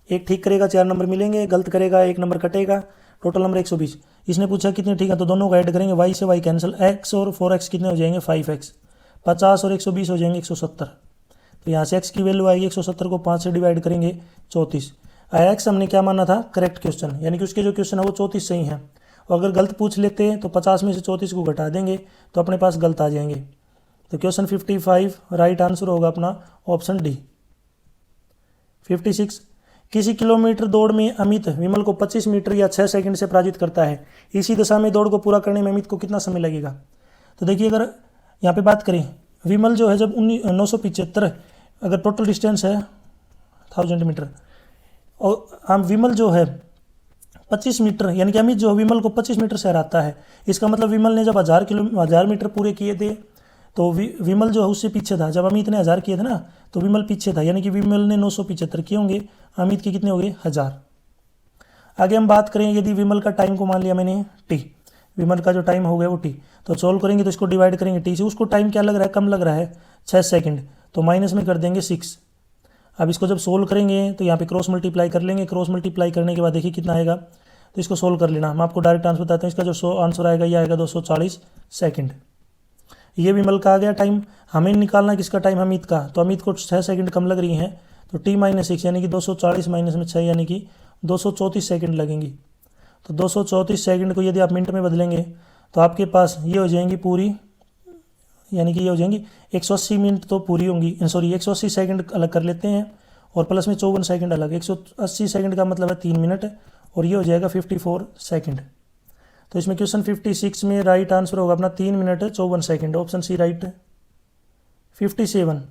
एक ठीक करेगा 4 नंबर मिलेंगे, गलत करेगा 1 नंबर कटेगा, टोटल नंबर 120। इसने पूछा कितने, ठीक है, तो दोनों को ऐड करेंगे, y से y कैंसिल, x और 4x कितने हो जाएंगे 5x, 50 और 120 हो जाएंगे 170। तो यहाँ से x की वैल्यू आएगी 170 को 5 से डिवाइड करेंगे 34। x हमने क्या माना था, करेक्ट क्वेश्चन, यानी कि उसके जो क्वेश्चन है वो 34 सही है। और अगर गलत पूछ लेते हैं तो 50 में से 34 को घटा देंगे तो अपने पास गलत आ जाएंगे। तो क्वेश्चन 55 राइट आंसर होगा अपना ऑप्शन डी। 56, किसी किलोमीटर दौड़ में अमित विमल को 25 मीटर या 6 सेकंड से पराजित करता है, इसी दिशा में दौड़ को पूरा करने में अमित को कितना समय लगेगा। तो देखिए, अगर यहाँ पे बात करें, विमल जो है जब 975 अगर टोटल डिस्टेंस है 1000 मीटर, और हम विमल जो है 25 मीटर, यानी कि अमित जो विमल को 25 मीटर से हराता है, इसका मतलब विमल ने जब 1000 मीटर पूरे किए थे तो विमल जो है उससे पीछे था। जब अमित ने 1000 किए थे ना तो विमल पीछे था, यानी कि विमल ने 975 किए होंगे, अमित के कितने हो गए 1000। आगे हम बात करें, यदि विमल का टाइम को मान लिया मैंने टी, विमल का जो टाइम हो गया वो टी, तो सोल्व करेंगे तो इसको डिवाइड करेंगे टी से, उसको टाइम क्या लग रहा है, कम लग रहा है 6 सेकंड, तो माइनस में कर देंगे 6। अब इसको जब सोल्व करेंगे तो यहाँ पे क्रॉस मल्टीप्लाई कर लेंगे, क्रॉस मल्टीप्लाई करने के बाद देखिए कितना आएगा, तो इसको सोल्व कर लेना। हम आपको डायरेक्ट आंसर बताते हैं, इसका जो आंसर आएगा ये आएगा 240 सेकंड। ये विमल का आ गया टाइम। हमें निकालना किसका टाइम, अमित का, तो अमित को 6 सेकंड कम लग रही हैं, तो t माइनस 6 यानी कि 240 माइनस में 6 यानी कि 234 सेकंड लगेंगी। तो 234 सेकंड को यदि आप मिनट में बदलेंगे तो आपके पास ये हो जाएंगी पूरी, यानी कि ये हो जाएंगी 180 मिनट तो पूरी होंगी, सॉरी 180 सेकंड अलग कर लेते हैं और प्लस में 54 सेकंड अलग, 180 सेकंड का मतलब है 3 मिनट, और ये हो जाएगा 54 सेकंड। तो इसमें क्वेश्चन 56 में राइट आंसर होगा अपना 3 minute 54 second, option C right. 57,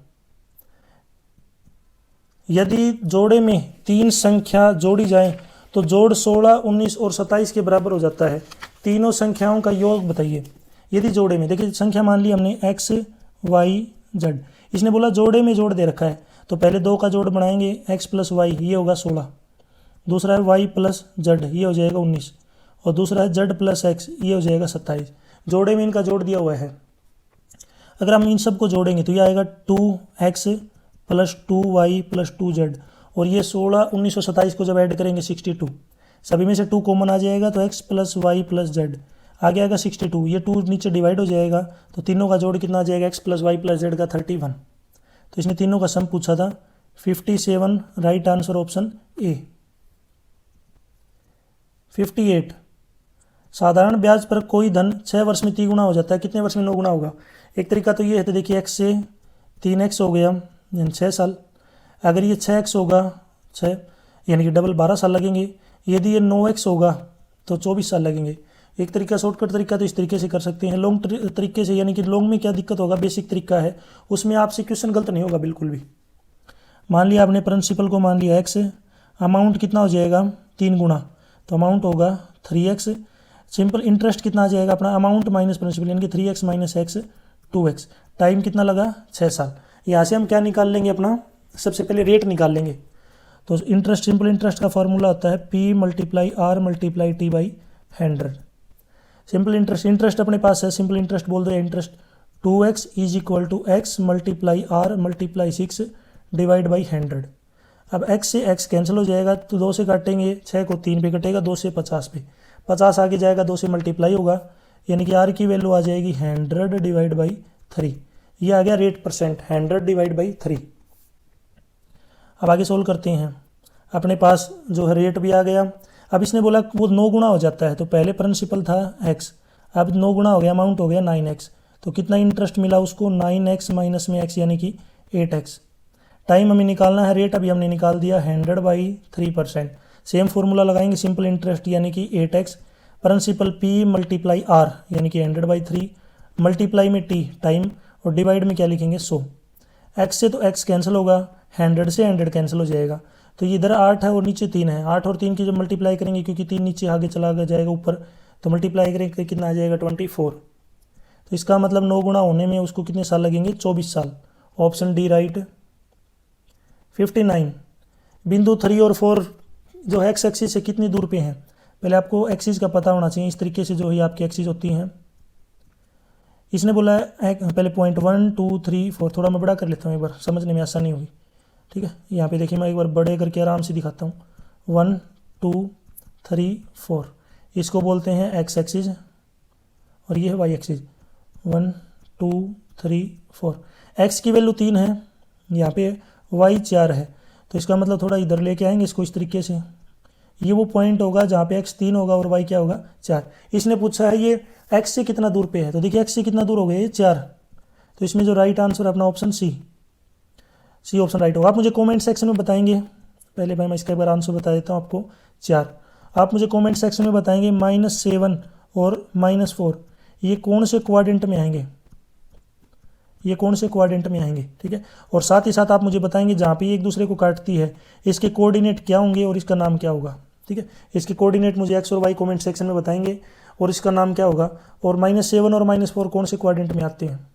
यदि जोड़े में 3 संख्या जोड़ी जाए तो जोड़ 16, 19 और 27 के बराबर हो जाता है, तीनों संख्याओं का योग बताइए। यदि जोड़े में, देखिए संख्या मान ली हमने x, y, z, इसने बोला जोड़े में जोड़ दे रखा है, तो पहले 2 का जोड़ बनाएंगे, x प्लस वाई ये होगा 16, दूसरा है y प्लस z ये हो जाएगा 19, और दूसरा है z प्लस x ये हो जाएगा 27। जोड़े में इनका जोड़ दिया हुआ है। अगर हम इन सब को जोड़ेंगे तो ये आएगा 2x plus 2y plus 2z, और ये 16, 19 और 27 को जब ऐड करेंगे 62, सभी में से 2 कॉमन आ जाएगा तो x plus Y plus Z आगे आएगा 62, ये 2 नीचे डिवाइड हो जाएगा तो तीनों का जोड़ कितना आ जाएगा, x plus Y plus Z का 31। तो इसने तीनों का सम पूछा था। 57 राइट आंसर ऑप्शन ए। 58, साधारण ब्याज पर कोई धन 6 वर्ष में 3 गुना हो जाता है, कितने वर्ष में 9 गुना होगा। एक तरीका तो ये है, तो देखिए x से 3x हो गया यानी 6 साल, अगर ये 6x होगा 6 यानी कि डबल 12 साल लगेंगे, यदि ये 9x होगा तो 24 साल लगेंगे। एक तरीका शॉर्टकट तरीका तो इस तरीके से कर सकते हैं, लॉन्ग तरीके से, यानी कि लॉन्ग में क्या दिक्कत होगा, बेसिक तरीका है उसमें आपसे क्वेश्चन गलत नहीं होगा बिल्कुल भी। मान लिया आपने प्रिंसिपल को मान लिया x, अमाउंट कितना हो जाएगा 3 गुना, तो अमाउंट होगा 3x। सिंपल इंटरेस्ट कितना आ जाएगा अपना, अमाउंट माइनस प्रिंसिपल यानी कि 3x minus x 2x, time कितना लगा 6 साल। यहाँ से हम क्या निकाल लेंगे अपना, सबसे पहले रेट निकाल लेंगे। तो इंटरेस्ट, सिंपल इंटरेस्ट का फॉर्मूला होता है p multiply r multiply t by 100। Simple interest, interest अपने पास है, सिंपल इंटरेस्ट बोल दो या interest, 2x is equal to x multiply r multiply 6 divide by 100। अब x से x कैंसिल हो जाएगा तो 2 से काटेंगे, 6 को 3 पे कटेगा, 2 से 50 पे, 50 आगे जाएगा 2 से मल्टीप्लाई होगा, यानी कि r की वैल्यू आ जाएगी 100 डिवाइड बाई 3। ये आ गया रेट परसेंट, 100 डिवाइड बाई 3। अब आगे सोल्व करते हैं, अपने पास जो है रेट भी आ गया। अब इसने बोला वो 9 गुना हो जाता है, तो पहले प्रिंसिपल था x, अब 9 गुना हो गया, अमाउंट हो गया 9x, तो कितना इंटरेस्ट मिला उसको 9x माइनस में x यानी कि 8x। टाइम हमें निकालना है, रेट अभी हमने निकाल दिया 100 बाई 3%। सेम फॉर्मूला लगाएंगे, सिंपल इंटरेस्ट यानी कि 8x, principal p multiply r यानी कि 100 बाई 3 मल्टीप्लाई में t टाइम, और डिवाइड में क्या लिखेंगे 100। x से तो x कैंसिल होगा, 100 से 100 कैंसिल हो जाएगा, तो ये इधर 8 है और नीचे 3 है, 8 और 3 की जब मल्टीप्लाई करेंगे, क्योंकि 3 नीचे आगे चला जाएगा ऊपर, तो मल्टीप्लाई करेंगे कितना आ जाएगा 24। तो इसका मतलब 9 गुना होने में उसको कितने साल लगेंगे, 24 साल, ऑप्शन डी राइट। 59, बिंदु 3 और 4 जो है एक्स एक्सिस से कितनी दूर पे हैं, पहले आपको एक्सिस का पता होना चाहिए। इस तरीके से जो है आपकी एक्सिस होती हैं। इसने बोला है पहले पॉइंट 1 2 3 4, थोड़ा मैं बड़ा कर लेता हूँ, एक बार समझने में आसानी होगी, ठीक है। यहाँ पे देखिए मैं एक बार बड़े करके आराम से दिखाता हूँ, 1 2 3 4, इसको बोलते हैं एक्स एक्सिस और ये है वाई एक्सिस। 1 2 3 4, एक्स की वैल्यू 3 है यहाँ पे, वाई 4 है, तो इसका मतलब थोड़ा इधर लेके आएंगे इसको इस तरीके से। ये वो पॉइंट होगा जहाँ पे एक्स 3 होगा और वाई क्या होगा 4। इसने पूछा है ये एक्स से कितना दूर पे है, तो देखिए एक्स से कितना दूर हो गया ये 4, तो इसमें जो राइट आंसर है अपना ऑप्शन सी ऑप्शन राइट होगा। आप मुझे कमेंट सेक्शन में बताएंगे, पहले भाई मैं इसका एक बार आंसर बता देता हूँ आपको। 4 आप मुझे कमेंट सेक्शन में बताएंगे -7 और -4 ये कौन से क्वाड्रेंट में आएंगे, ये कौन से क्वाड्रेंट में आएंगे, ठीक है। और साथ ही साथ आप मुझे बताएंगे जहाँ पे एक दूसरे को काटती है इसके कोऑर्डिनेट क्या होंगे और इसका नाम क्या होगा, ठीक है। इसके कोऑर्डिनेट मुझे एक्स और वाई कमेंट सेक्शन में बताएंगे और इसका नाम क्या होगा, और -7 और -4 कौन से क्वाड्रेंट में आते हैं।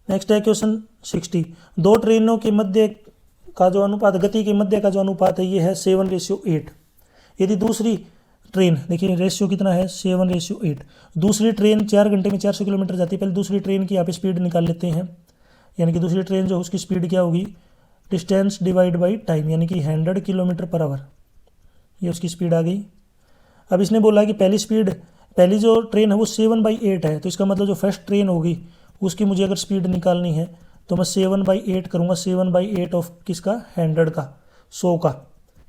नेक्स्ट है क्वेश्चन 60। दो ट्रेनों के मध्य का जो अनुपात, गति के मध्य का जो अनुपात है ये है 7:8। यदि दूसरी ट्रेन, देखिए रेशियो कितना है 7:8, दूसरी ट्रेन 4 घंटे में 400 किलोमीटर जाती है। पहले दूसरी ट्रेन की यहाँ पे स्पीड निकाल लेते हैं, यानी कि दूसरी ट्रेन जो उसकी स्पीड क्या होगी, डिस्टेंस डिवाइड बाई टाइम, यानी कि 100 किलोमीटर पर आवर, ये उसकी स्पीड आ गई। अब इसने बोला कि पहली जो ट्रेन है वो 7/8 है, तो इसका मतलब जो फर्स्ट ट्रेन होगी उसकी मुझे अगर स्पीड निकालनी है तो मैं 7/8 करूँगा। 7/8 ऑफ किसका, 100 का, 100 का,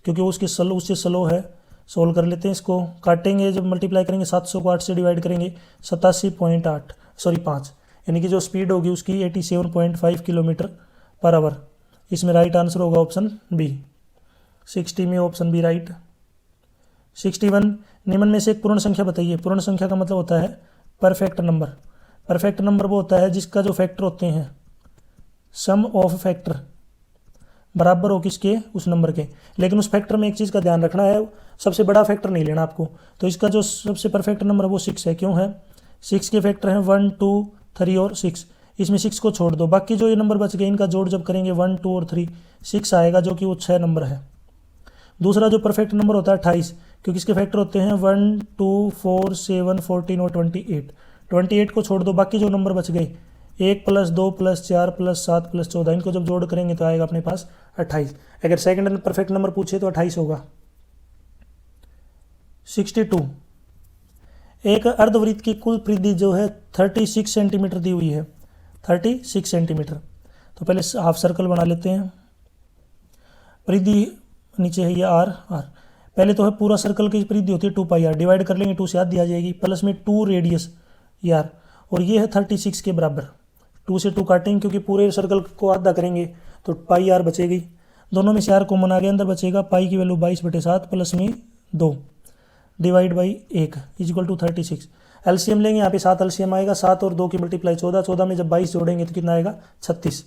क्योंकि उसके उससे स्लो है। सोल्व कर लेते हैं इसको, काटेंगे जब मल्टीप्लाई करेंगे 700 को 8 से डिवाइड करेंगे 87.5, यानी कि जो स्पीड होगी उसकी 87.5 किलोमीटर पर आवर। इसमें राइट आंसर होगा ऑप्शन बी, 60 में ऑप्शन बी राइट। 61 निम्न में से एक पूर्ण संख्या बताइए। पूर्ण संख्या का मतलब होता है परफेक्ट नंबर। परफेक्ट नंबर वो होता है जिसका जो फैक्टर होते हैं, सम ऑफ फैक्टर बराबर हो किसके, उस नंबर के। लेकिन उस फैक्टर में एक चीज़ का ध्यान रखना है, सबसे बड़ा फैक्टर नहीं लेना आपको। तो इसका जो सबसे परफेक्ट नंबर है वो 6 है। क्यों है, 6 के फैक्टर हैं 1 2 3 और 6, इसमें 6 को छोड़ दो, बाकी जो ये नंबर बच गए इनका जोड़ जब करेंगे 1 2 और 3 6 आएगा, जो कि वो 6 नंबर है। दूसरा जो परफेक्ट नंबर होता है 28, क्योंकि इसके फैक्टर होते हैं 1 2 4 7 14 और 28 को छोड़ दो, बाकी जो नंबर बच गए 1 + 2 + 4 + 7 + 14, इनको जब जोड़ करेंगे तो आएगा अपने पास 28। अगर सेकंड परफेक्ट नंबर पूछे तो 28 होगा। 62 एक अर्धवृत्त की कुल परिधि जो है 36 सेंटीमीटर दी हुई है, 36 सेंटीमीटर। तो पहले हाफ सर्कल बना लेते हैं। परिधि नीचे है ये आर, पहले तो है पूरा सर्कल की परिधि होती है 2πr, डिवाइड कर लेंगे 2 से आधी आ जाएगी, प्लस में 2 रेडियस यार, और ये है 36 के बराबर। 2 से 2 काटेंगे क्योंकि पूरे सर्कल को आधा करेंगे तो πr बचेगी, दोनों में से r कॉमन आ गया, अंदर बचेगा पाई की वैल्यू 22/7 प्लस में 2 divide by 1 equal to 36। LCM लेंगे, यहाँ पे 7 एलसीएम आएगा, 7 और 2 की मल्टीप्लाई 14, 14 में जब 22 जोड़ेंगे तो कितना आएगा 36।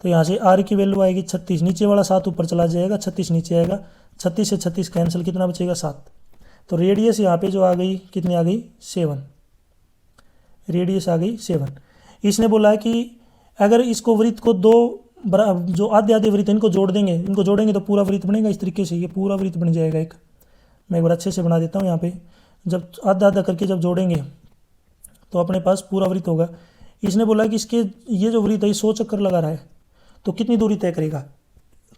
तो यहाँ से r की वैल्यू आएगी 36, नीचे वाला 7 ऊपर चला जाएगा, 36 नीचे आएगा, 36 से 36 कैंसिल, कितना बचेगा 7। तो रेडियस यहाँ पे जो आ गई कितनी आ गई 7, रेडियस आ गई 7। इसने बोला है कि अगर इसको वृत्त को दो जो आधे आधे वृत्त इनको जोड़ेंगे तो पूरा वृत्त बनेगा इस तरीके से, ये पूरा वृत्त बन जाएगा एक। मैं एक बार अच्छे से बना देता हूँ। यहाँ पे जब आधा आधा करके जब जोड़ेंगे तो अपने पास पूरा वृत्त होगा। इसने बोला कि इसके ये जो वृत्त है 100 चक्कर लगा रहा है तो कितनी दूरी तय करेगा।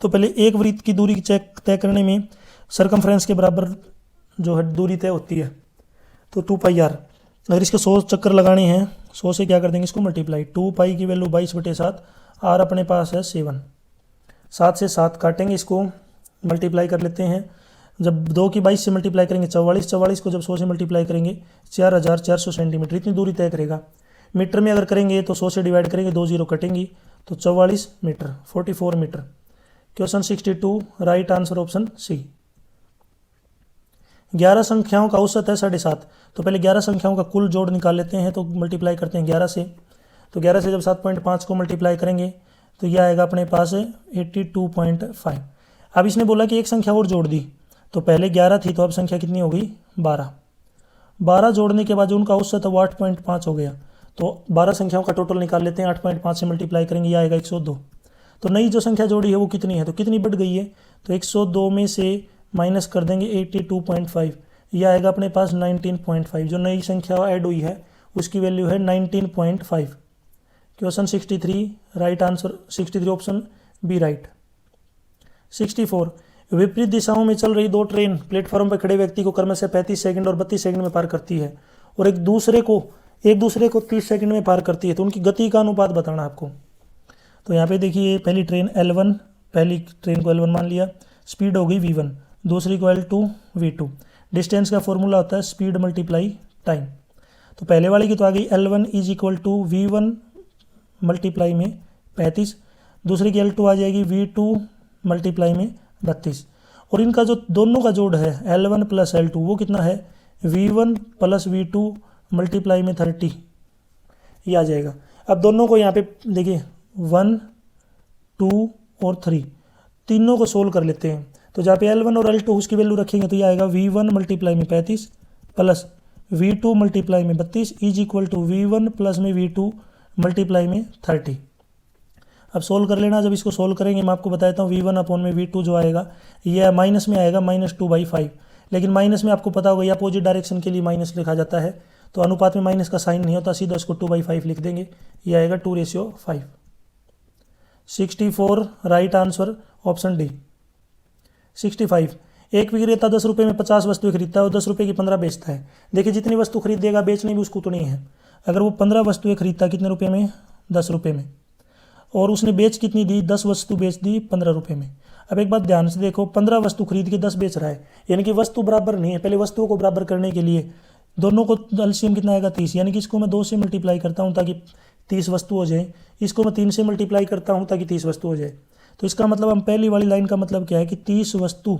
तो पहले एक वृत्त की दूरी तय करने में सरकमफ्रेंस के बराबर जो है दूरी तय होती है, तो 2πr। अगर इसके 100 चक्कर लगाने हैं, 100 से क्या कर देंगे इसको मल्टीप्लाई, 2π की वैल्यू 22/7, r अपने पास है 7, 7 से 7 काटेंगे, इसको मल्टीप्लाई कर लेते हैं। जब 2 की 22 से मल्टीप्लाई करेंगे 44, 44 को जब 100 से मल्टीप्लाई करेंगे 4400 सेंटीमीटर, इतनी दूरी तय करेगा। मीटर में अगर करेंगे तो 100 से डिवाइड करेंगे, 2 0 कटेंगी तो 44 meter, 44 meter. Question 62 right answer option C. 11 संख्याओं का औसत है 7.5। तो पहले 11 संख्याओं का कुल जोड़ निकाल लेते हैं, तो मल्टीप्लाई करते हैं 11 से। तो 11 से जब 7.5 को मल्टीप्लाई करेंगे तो यह आएगा अपने पास 82.5। अब इसने बोला कि एक संख्या और जोड़ दी, तो पहले 11 थी तो अब संख्या कितनी हो गई 12। 12 जोड़ने के बाद जो उनका औसत है वो 8.5 हो गया। तो 12 संख्याओं का टोटल निकाल लेते हैं, 8.5 से मल्टीप्लाई करेंगे, यह आएगा 102। तो नई जो संख्या जोड़ी है वो कितनी है, तो कितनी बढ़ गई है, तो 102 में से माइनस कर देंगे 82.5, यह आएगा अपने पास 19.5। जो नई संख्या ऐड हुई है उसकी वैल्यू है 19.5। Question 63 right answer 63 option B right. 64 विपरीत दिशाओं में चल रही दो ट्रेन प्लेटफॉर्म पर खड़े व्यक्ति को क्रमशः 35 सेकंड और 32 सेकंड में पार करती है और एक दूसरे को 30 सेकंड में पार करती है, तो उनकी गति का अनुपात बताना आपको। तो यहाँ पे देखिए पहली ट्रेन L1, पहली ट्रेन को L1 मान लिया, स्पीड हो गई V1, दूसरी को L2 V2। डिस्टेंस का फॉर्मूला होता है स्पीड मल्टीप्लाई टाइम। तो पहले वाली की तो आ गई L1 is equal to V1 multiply में 35, दूसरी की L2 आ जाएगी V2 मल्टीप्लाई में 32, और इनका जो दोनों का जोड़ है L1 प्लस L2 वो कितना है V1 प्लस V2 मल्टीप्लाई में 30, ये आ जाएगा। अब दोनों को यहाँ पे देखिए 1, 2 और 3 तीनों को सोल्व कर लेते हैं। तो जहाँ पे L1 और L2 उसकी वैल्यू रखेंगे तो ये आएगा V1 मल्टीप्लाई में 35 प्लस V2 मल्टीप्लाई में 32 is equal to V1 plus में V2 मल्टीप्लाई में 30। अब सोल्व कर लेना। जब इसको सोल्व करेंगे मैं आपको बताता हूँ V1 अपॉन में V2 जो आएगा ये माइनस में आएगा -2/5, लेकिन माइनस में आपको पता होगा ये अपोजिट डायरेक्शन के लिए माइनस लिखा जाता है, तो अनुपात में माइनस का साइन नहीं होता, सीधा इसको 2/5 लिख देंगे, ये आएगा 2:5। 64 राइट आंसर ऑप्शन डी। 65 एक विक्रेता 10 रुपये में 50 वस्तुएं खरीदता है और 10 रुपये की 15 बेचता है। देखिए जितनी वस्तु खरीदेगा बेचनी भी उसको तो नहीं है। अगर वो 15 वस्तुएं खरीदता कितने रुपये में 10 रुपये में, और उसने बेच कितनी दी 10 वस्तु बेच दी 15 रुपये में। अब एक बात ध्यान से देखो 15 वस्तु खरीद के 10 बेच रहा है, यानी कि वस्तु बराबर नहीं है। पहले वस्तुओं को बराबर करने के लिए दोनों को एलसीएम कितना आएगा 30, यानी कि इसको मैं 2 से मल्टीप्लाई करता हूँ ताकि 30 वस्तु हो जाए, इसको मैं 3 से मल्टीप्लाई करता हूँ ताकि 30 वस्तु हो जाए। तो इसका मतलब हम पहली वाली लाइन का मतलब क्या है कि 30 वस्तु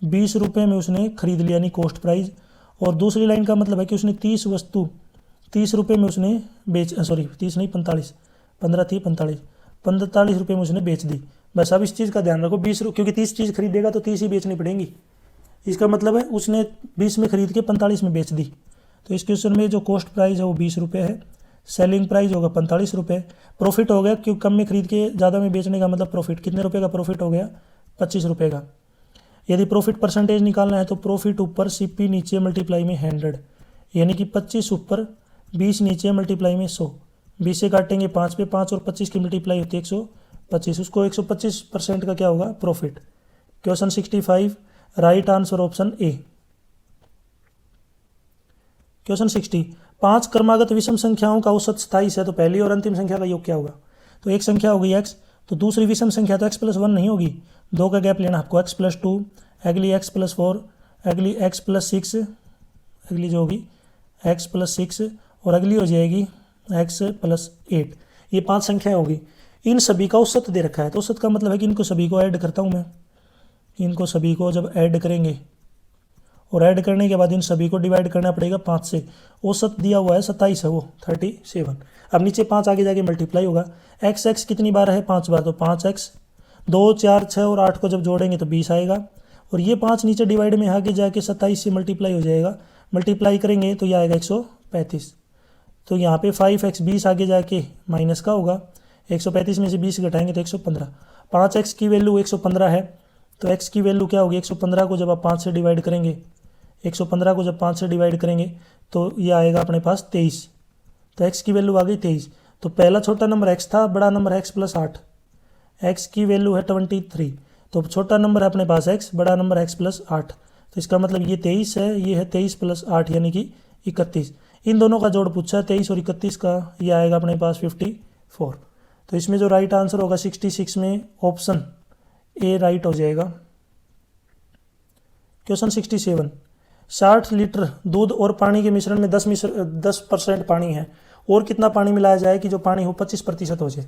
20 रुपये में उसने खरीद लिया, यानी कॉस्ट प्राइस। और दूसरी लाइन का मतलब है कि उसने 30 वस्तु 30 रुपये में उसने 45 15 थी 45 रुपये में उसने बेच दी। बस अब इस चीज़ का ध्यान रखो, 20 क्योंकि 30 चीज़ खरीदेगा तो 30 ही बेचनी पड़ेंगी। इसका मतलब है उसने 20 में खरीद के 45 में बेच दी। तो इस क्वेश्चन में जो कॉस्ट प्राइस है वो 20 रुपये है, सेलिंग प्राइस होगा 45 रुपये, प्रॉफिट हो गया क्योंकि कम में खरीद के ज़्यादा में बेचने का मतलब प्रॉफिट कितने रुपये का प्रॉफिट हो गया 25 रुपये का। यदि प्रॉफिट परसेंटेज निकालना है तो प्रॉफिट ऊपर CP नीचे मल्टीप्लाई में 100, यानी कि 25 ऊपर 20 नीचे मल्टीप्लाई में 100। 20 से काटेंगे 5 पे, 5 और 25 की मल्टीप्लाई होती है 125, उसको 125% का क्या होगा profit. Question 65 right answer option A. Question 60 5 क्रमागत विषम संख्याओं का औसत 27 है तो पहली और अंतिम संख्या का योग क्या होगा। तो एक संख्या होगी x, तो दूसरी विषम संख्या तो x+1 नहीं होगी, 2 का गैप लेना आपको, x+2, अगली x+4, अगली x+6, अगली जो होगी x+6 और अगली हो जाएगी x+8। ये 5 संख्या होगी, इन सभी का औसत दे रखा है। तो औसत का मतलब है कि इनको सभी को ऐड करता हूँ मैं, इनको सभी को जब ऐड करेंगे और ऐड करने के बाद इन सभी को डिवाइड करना पड़ेगा 5 से। औसत दिया हुआ है 27 है वो 37। अब नीचे 5 आगे जाके मल्टीप्लाई होगा, x कितनी बार है 5 बार, तो 5x 2 4 6 और 8 को जब जोड़ेंगे तो 20 आएगा, और ये 5 नीचे डिवाइड में आगे जाके 27 से मल्टीप्लाई हो जाएगा, मल्टीप्लाई करेंगे तो ये आएगा 135। तो यहाँ पे 5x 20 आगे जाके माइनस का होगा, 135 में से 20 घटाएंगे तो 115। 5x की वैल्यू 115 है, तो x की वैल्यू क्या होगी 115 को जब आप 5 से डिवाइड करेंगे, 115 को जब 5 से डिवाइड करेंगे तो ये आएगा अपने पास 23। तो x की वैल्यू आ गई 23। तो पहला छोटा नंबर x था, बड़ा नंबर है x+8, x की वैल्यू है 23। तो छोटा नंबर है अपने पास x, बड़ा नंबर है x+8। तो इसका मतलब ये 23 है, ये है 23+8 यानी कि 31। इन दोनों का जोड़ पूछा है 23 और 31 का, ये आएगा अपने पास 54। तो इसमें जो राइट आंसर होगा 66 में ऑप्शन ए राइट हो जाएगा। क्वेश्चन 67 60 लीटर दूध और पानी के मिश्रण में 10% पानी है, और कितना पानी मिलाया जाए कि जो पानी हो 25% हो जाए।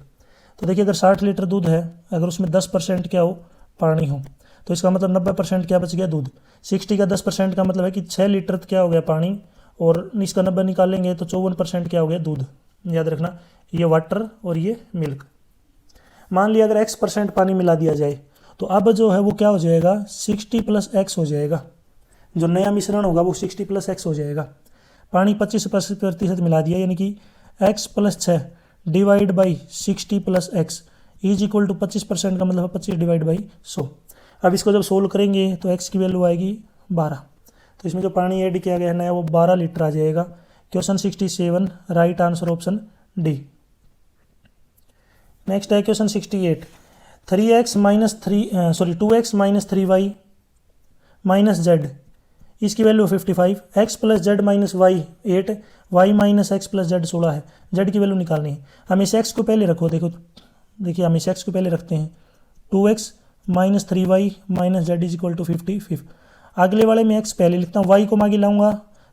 तो देखिए अगर 60 लीटर दूध है, अगर उसमें 10% क्या हो पानी हो, तो इसका मतलब 90% क्या बच गया दूध। 60 का 10% का मतलब है कि 6 लीटर क्या हो गया पानी, और इसका 90 निकालेंगे तो 54% क्या हो गया दूध। याद रखना ये वाटर और ये मिल्क। मान लिया अगर x% पानी मिला दिया जाए तो अब जो है वो क्या हो जाएगा 60 + x हो जाएगा। जो नया मिश्रण होगा वो 60 + x हो जाएगा। पानी 25% मिला दिया, यानी कि x + 6 divide by 60 + x is equal to 25% का मतलब 25 डिवाइड बाई 100। अब इसको जब सोल्व करेंगे तो x की वैल्यू आएगी 12। तो इसमें जो पानी ऐड किया गया है नया वो 12 लीटर आ जाएगा। Question 67 right answer option D. Next है question 68 3x minus 2x minus 3y minus z, इसकी value 55, x plus z minus y 8, y minus x plus z 16 है। z की वैल्यू निकालनी है। हम इस x को पहले रखो, देखिए हम इस x को पहले रखते हैं, 2x minus 3y minus Z is equal to 55। अगले वाले में x पहले लिखता हूँ, y को आगे लाऊंगा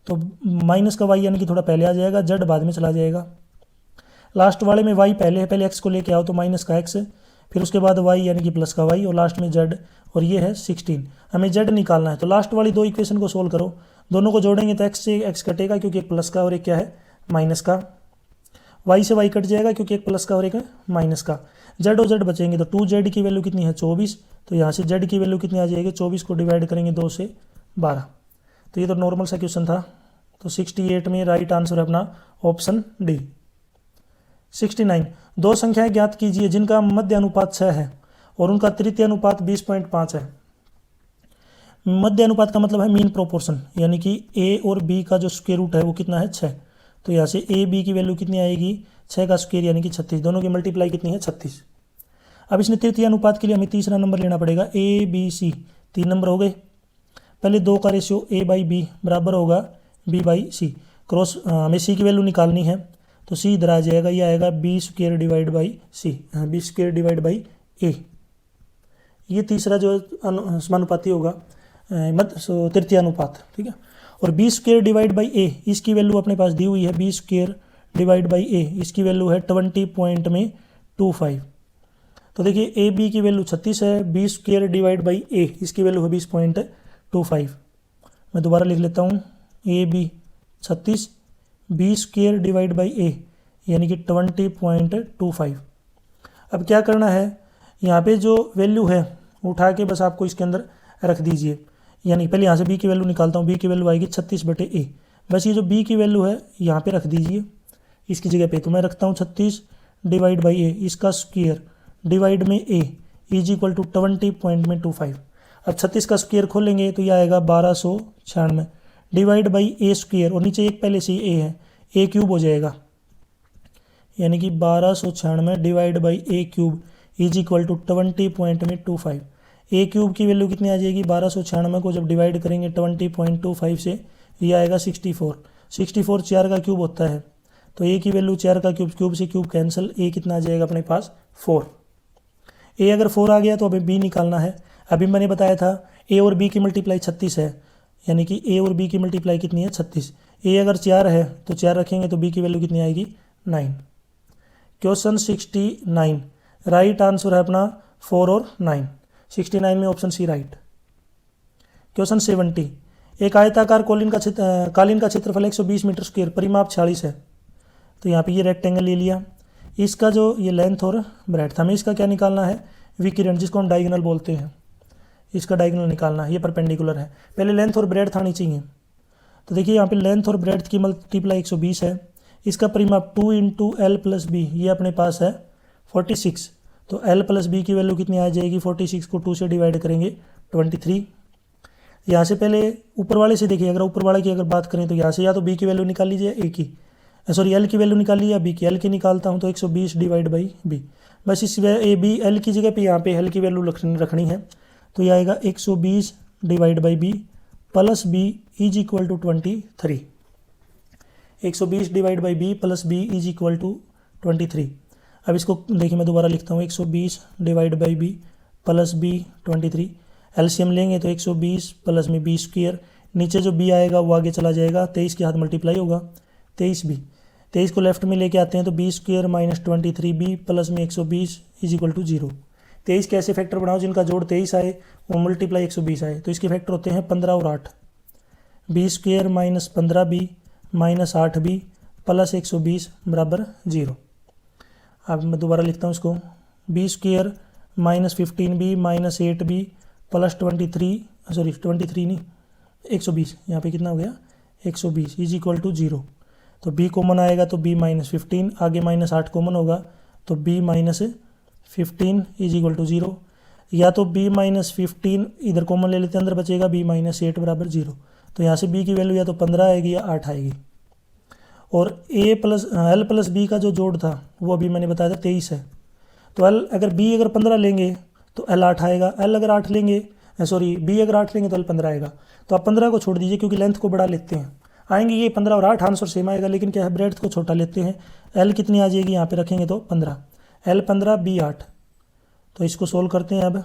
तो माइनस का y यानी कि थोड़ा पहले आ जाएगा, z बाद में चला जाएगा। लास्ट वाले में y पहले है, पहले x को लेके आओ तो माइनस का x, फिर उसके बाद y यानी कि प्लस का y, और लास्ट में z, और ये है 16। हमें z निकालना है, तो लास्ट वाली दो इक्वेशन को सोल्व करो, दोनों को जोड़ेंगे तो x से x कटेगा क्योंकि एक प्लस का और एक क्या है माइनस का, y से y कट जाएगा क्योंकि एक प्लस का और एक माइनस का, z और z बचेंगे तो 2z की वैल्यू कितनी है 24, तो यहाँ से z की वैल्यू कितनी आ जाएगी 24 को डिवाइड करेंगे 2 से 12। तो ये तो नॉर्मल सा क्वेश्चन था। तो 68 में राइट आंसर है अपना ऑप्शन डी। 69, दो संख्याएं ज्ञात कीजिए जिनका मध्य अनुपात 6 है और उनका तृतीय अनुपात 20.5 है। मध्य अनुपात का मतलब है मीन प्रोपोर्शन, यानी कि a और b का जो स्क्वायर रूट है वो कितना है 6। तो यहाँ से a b की वैल्यू कितनी आएगी 6 का स्क्वायर यानी कि 36, दोनों की मल्टीप्लाई कितनी है 36। अब इसने तृतीय अनुपात के लिए हमें तीसरा नंबर लेना पड़ेगा, a b c 3 नंबर हो गए। पहले 2 का रेशियो a बाई बी बराबर होगा b बाई सी, क्रॉस हमें c की वैल्यू निकालनी है तो c इधर आ जाएगा, ये आएगा b square divide by c, b square divide by a. ये तीसरा जो समानुपाती होगा तृतीय अनुपात, ठीक है। और B square divide by a, इसकी वैल्यू अपने पास दी हुई है, b square divide by a, इसकी वैल्यू है 20.25। तो देखिए ए बी की वैल्यू 36 है, b square divide by a इसकी वैल्यू है 20.25। मैं दोबारा लिख लेता हूँ, a b 36, b square divide by a यानी कि 20.25। अब क्या करना है, यहाँ पे जो वैल्यू है उठा के बस आपको इसके अंदर रख दीजिए, यानी पहले यहाँ से b की वैल्यू निकालता हूँ, b की वैल्यू आएगी 36/a। बस ये जो b की वैल्यू है यहाँ पे रख दीजिए इसकी जगह पे, तो मैं रखता हूँ 36 डिवाइड बाई ए, इसका स्क्वायर डिवाइड में a इज इक्वल टू 20.25। अब 36 का स्क्वायर खोलेंगे तो ये आएगा 1296 डिवाइड बाई ए स्क्वायर, और नीचे एक पहले से ही a है, a क्यूब हो जाएगा, यानी कि 1296 divide by A cube is equal to 20.25। A cube की वैल्यू कितनी आ जाएगी 1296 को जब डिवाइड करेंगे 20.25 से, ये आएगा 64। 64 4 का क्यूब होता है, तो ए की वैल्यू 4 का क्यूब, क्यूब से क्यूब कैंसिल, ए कितना आ जाएगा अपने पास 4। ए अगर 4 आ गया तो अभी बी निकालना है। अभी मैंने बताया था ए और बी की मल्टीप्लाई 36 है, यानी कि ए और बी की मल्टीप्लाई कितनी है 36। ए अगर 4 है तो 4 रखेंगे तो बी की वैल्यू कितनी आएगी 9। क्वेश्चन 69, राइट आंसर है अपना 4 और 9। 69 में ऑप्शन सी राइट। क्वेश्चन 70, एक आयताकार कालीन का क्षेत्रफल 120 मीटर स्क्वायर, परिमाप 46 है। तो यहाँ पे ये रेक्टेंगल ले लिया, इसका जो ये लेंथ और ब्रेड्थ, हमें इसका क्या निकालना है विकिरण, जिसको हम डायगोनल बोलते हैं, इसका डायगोनल निकालना है। ये परपेंडिकुलर है, पहले लेंथ और ब्रेड्थ आनी चाहिए। तो देखिए यहाँ पे लेंथ और ब्रेड्थ की मल्टीप्लाई 120 है, इसका परिमाप 2 इंटू एल प्लस बी, ये अपने पास है 46। तो एल प्लस बी की वैल्यू कितनी आ जाएगी 46 को 2 से डिवाइड करेंगे 23। यहाँ से पहले ऊपर वाले से देखिए, अगर ऊपर वाले की अगर बात करें तो यहाँ से या तो बी की वैल्यू निकाल लीजिए, ए की सॉरी एल की वैल्यू निकाल लीजिए, या बी की। एल की निकालता हूँ तो 120 डिवाइड बाई बी, बस इस ए बी एल की जगह पे यहाँ पे एल की वैल्यू रखनी है, तो ये आएगा 120 divide by B plus B is equal to 23। 120 divide by B plus B is equal to 23। अब इसको देखिए मैं दोबारा लिखता हूँ, 120 divide by B plus B 23। LCM लेंगे तो 120 प्लस में बी स्क्वायर, नीचे जो बी आएगा वो आगे चला जाएगा, 23 के हाथ मल्टीप्लाई होगा 23 बी, 23 को लेफ्ट में लेके आते हैं तो B square minus 23 B plus में 120 इज इक्वल टू 0। 23 के ऐसे फैक्टर बनाओ जिनका जोड़ 23 आए वो मल्टीप्लाई 120 आए, तो इसके फैक्टर होते हैं 15 और 8, B square minus 15 B minus 8 B plus 120 बराबर 0। अब मैं दोबारा लिखता हूँ इसको, B square minus 15 B minus 8 B plus 23 नहीं 120, यहाँ पे कितना हो गया 120 इज इक्वल टू 0। तो b कॉमन आएगा तो b माइनस 15, आगे माइनस 8 कॉमन होगा तो b minus 15 is equal to 0, या तो b माइनस 15 इधर कॉमन ले लेते हैं, अंदर बचेगा b माइनस 8 बराबर 0। तो यहाँ से b की वैल्यू या तो 15 आएगी या 8 आएगी। और a plus L plus B का जो जोड़ था वो अभी मैंने बताया था 23 है, तो एल अगर बी अगर 15 लेंगे तो एल 8 आएगा, एल अगर 8 लेंगे सॉरी बी अगर 8 लेंगे तो एल 15 आएगा। तो आप 15 को छोड़ दीजिए क्योंकि लेंथ को बड़ा लेते हैं, आएंगे ये 15 और 8 आंसर सेम आएगा, लेकिन क्या है ब्रेड्थ को छोटा लेते हैं। एल कितनी आ जाएगी यहाँ पे रखेंगे तो 15, एल 15 बी 8। तो इसको सोल्व करते हैं। अब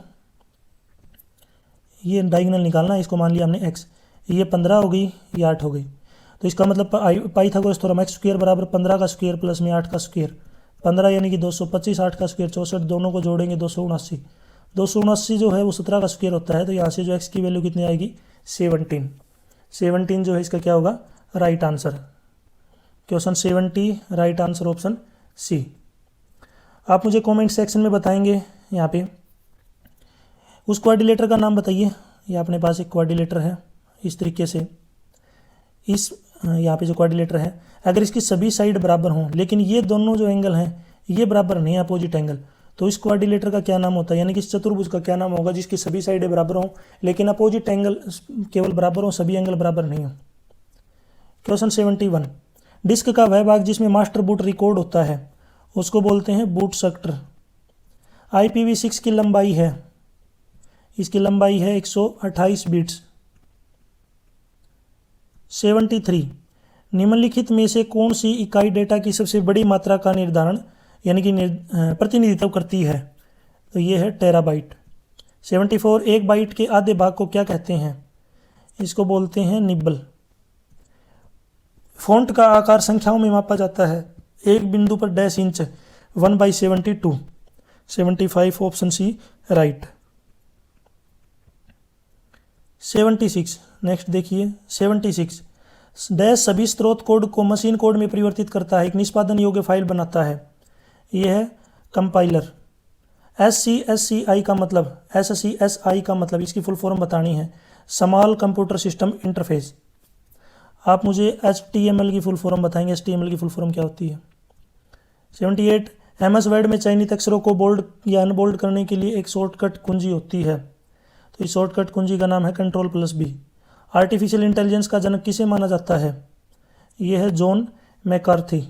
ये डायगोनल निकालना है, इसको मान लिया हमने एक्स, ये 15 हो गई, ये 8 हो गई। तो इसका मतलब पाइथागोरस थ्योरम एक्स स्क्वायर बराबर 15 का स्क्वायर प्लस में 8 का स्क्वायर, 15 यानी कि 225, 8 का स्क्वायर 64, दोनों को जोड़ेंगे 279, 279 जो है वो 17 का स्क्वायर होता है। तो यहाँ से जो एक्स की वैल्यू कितनी आएगी 17, 17 जो है इसका क्या होगा right answer. Question 70 right answer option C. आप मुझे कमेंट सेक्शन में बताएंगे यहाँ पे उस क्वाड्रिलेटर का नाम बताइए। ये अपने पास एक क्वाड्रिलेटर है इस तरीके से, इस यहाँ पे जो क्वाड्रिलेटर है अगर इसकी सभी साइड बराबर हों लेकिन ये दोनों जो एंगल हैं ये बराबर नहीं है अपोजिट एंगल, तो इस क्वाड्रिलेटर का क्या नाम होता है, यानी कि इस चतुर्भुज का क्या नाम होगा जिसकी सभी साइडें बराबर हों लेकिन अपोजिट एंगल केवल बराबर हों, सभी एंगल बराबर नहीं हों। क्वेश्चन 71, डिस्क का वह भाग जिसमें मास्टर बूट रिकॉर्ड होता है उसको बोलते हैं बूट सक्टर। IPv6 की लंबाई है, इसकी लंबाई है 128 बिट्स। 73, निम्नलिखित में से कौन सी इकाई डेटा की सबसे बड़ी मात्रा का निर्धारण यानी कि प्रतिनिधित्व करती है, तो ये है टेराबाइट। 74, एक बाइट के आधे भाग को क्या कहते हैं, इसको बोलते हैं निब्बल। फॉन्ट का आकार संख्याओं में मापा जाता है, एक बिंदु पर dash inch 1/72। 75 option C right. 76, next देखिए 76, डैश सभी स्रोत कोड को मशीन कोड में परिवर्तित करता है, एक निष्पादन योग्य फाइल बनाता है, यह है कंपाइलर। SCSI का मतलब इसकी फुल फॉर्म बतानी है, स्मॉल कंप्यूटर सिस्टम इंटरफेस। आप मुझे HTML की फुल फॉर्म बताएंगे, HTML की फुल फॉर्म क्या होती है। 78, MS वर्ड में चयनित अक्षरों को बोल्ड या अनबोल्ड करने के लिए एक शॉर्टकट कुंजी होती है, तो इस शॉर्टकट कुंजी का नाम है Ctrl+B। आर्टिफिशियल इंटेलिजेंस का जनक किसे माना जाता है, यह है जॉन मैकार्थी।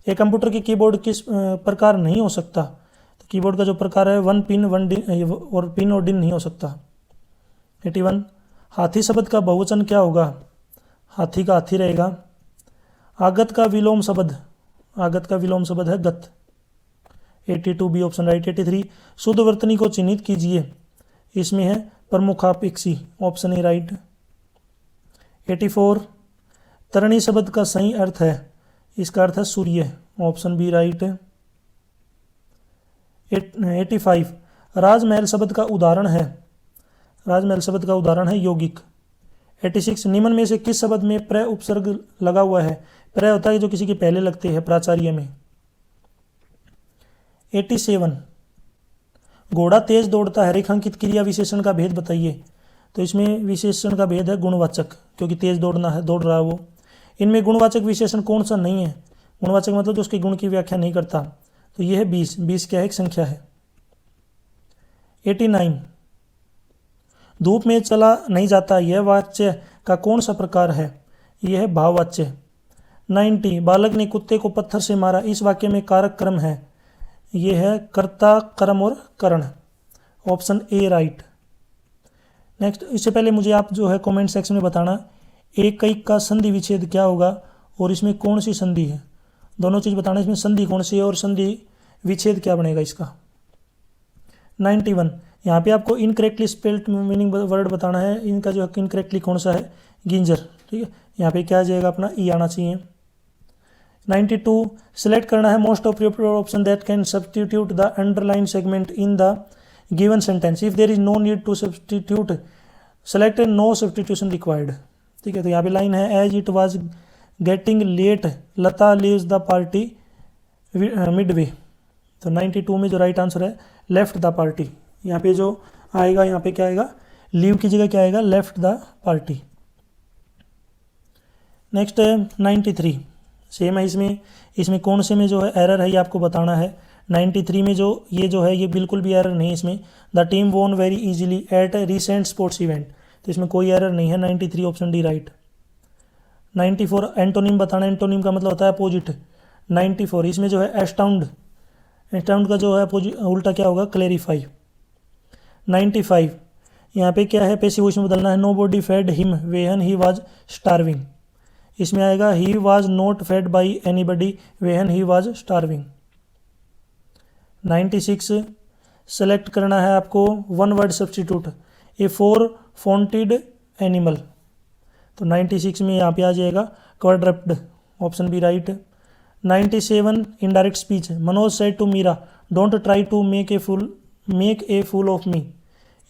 एक कंप्यूटर की कीबोर्ड किस प्रकार नहीं हो सकता, तो कीबोर्ड का जो प्रकार है 1 पिन 1 डिन और पिन और डिन नहीं हो सकता। 81, हाथी शब्द का बहुवचन क्या होगा, हाथी का हाथी रहेगा। आगत का विलोम शब्द है गत। 82 बी ऑप्शन राइट। 83, शुद्ध वर्तनी को चिन्हित कीजिए, इसमें है प्रमुखापेक्षी, ऑप्शन ए राइट। 84, तरणी शब्द का सही अर्थ है, इसका अर्थ है सूर्य, ऑप्शन बी राइट। 85, राजमहल शब्द का उदाहरण है यौगिक। 86, निम्न में से किस शब्द में प्र उपसर्ग लगा हुआ है, प्र होता है जो किसी के पहले लगते हैं प्राचार्य में। 87, घोड़ा तेज दौड़ता है, रेखांकित क्रिया विशेषण का भेद बताइए, तो इसमें विशेषण का भेद है गुणवाचक, क्योंकि तेज दौड़ रहा है वो। इनमें गुणवाचक विशेषण कौन सा नहीं है, गुणवाचक मतलब जो उसके गुण की व्याख्या नहीं करता, तो यह है 20। 20 क्या है, एक संख्या है। 89, धूप में चला नहीं जाता, यह वाच्य का कौन सा प्रकार है, यह है भाववाच्य। 90, बालक ने कुत्ते को पत्थर से मारा, इस वाक्य में कारक क्रम है, यह है कर्ता कर्म और करण, ऑप्शन ए राइट। नेक्स्ट, इससे पहले मुझे आप जो है कमेंट सेक्शन में बताना एक का संधि विच्छेद क्या होगा और इसमें कौन सी संधि है, दोनों चीज़ बताना, इसमें संधि कौन सी है और संधि विच्छेद क्या बनेगा इसका। 91, यहाँ पे आपको इनकरेक्टली स्पेल्ड मीनिंग वर्ड बताना है, इनका जो इनकरेक्टली कौन सा है, गिंजर, ठीक है, यहाँ पे क्या आ जाएगा अपना ई आना चाहिए। 92, सिलेक्ट करना है most appropriate option that can substitute the underline segment in the given sentence, if there is no need to substitute select no substitution required, ठीक है। तो यहाँ पे लाइन है as it was getting late Lata leaves the party midway, तो 92 में जो right answer है लेफ्ट द पार्टी, यहाँ पे जो आएगा, यहाँ पे क्या आएगा, लीव की जगह क्या आएगा, लेफ्ट द पार्टी। नेक्स्ट है 93, सेम है, इसमें कौन से में जो है एरर है ये आपको बताना है। 93 में जो है ये बिल्कुल भी एरर नहीं है इसमें, the team won very easily at recent sports event, तो इसमें कोई एरर नहीं है, 93 ऑप्शन डी राइट। 94, एंटोनिम बताना, एंटोनिम का मतलब होता है अपोजिट। 94, इसमें जो है एस्टाउंड अटेम्प्ट का जो है उल्टा क्या होगा, क्लेरिफाई। 95 यहाँ पे क्या है, पैसिव वॉइस में बदलना है। Nobody fed him when he was starving, इसमें आएगा he was not fed by anybody when he was starving. 96 select करना है आपको one word substitute, a four footed animal, तो 96 में यहाँ पे आ जाएगा quadruped, option B right. 97 indirect speech, Manoj said to Meera don't try to make a fool of me,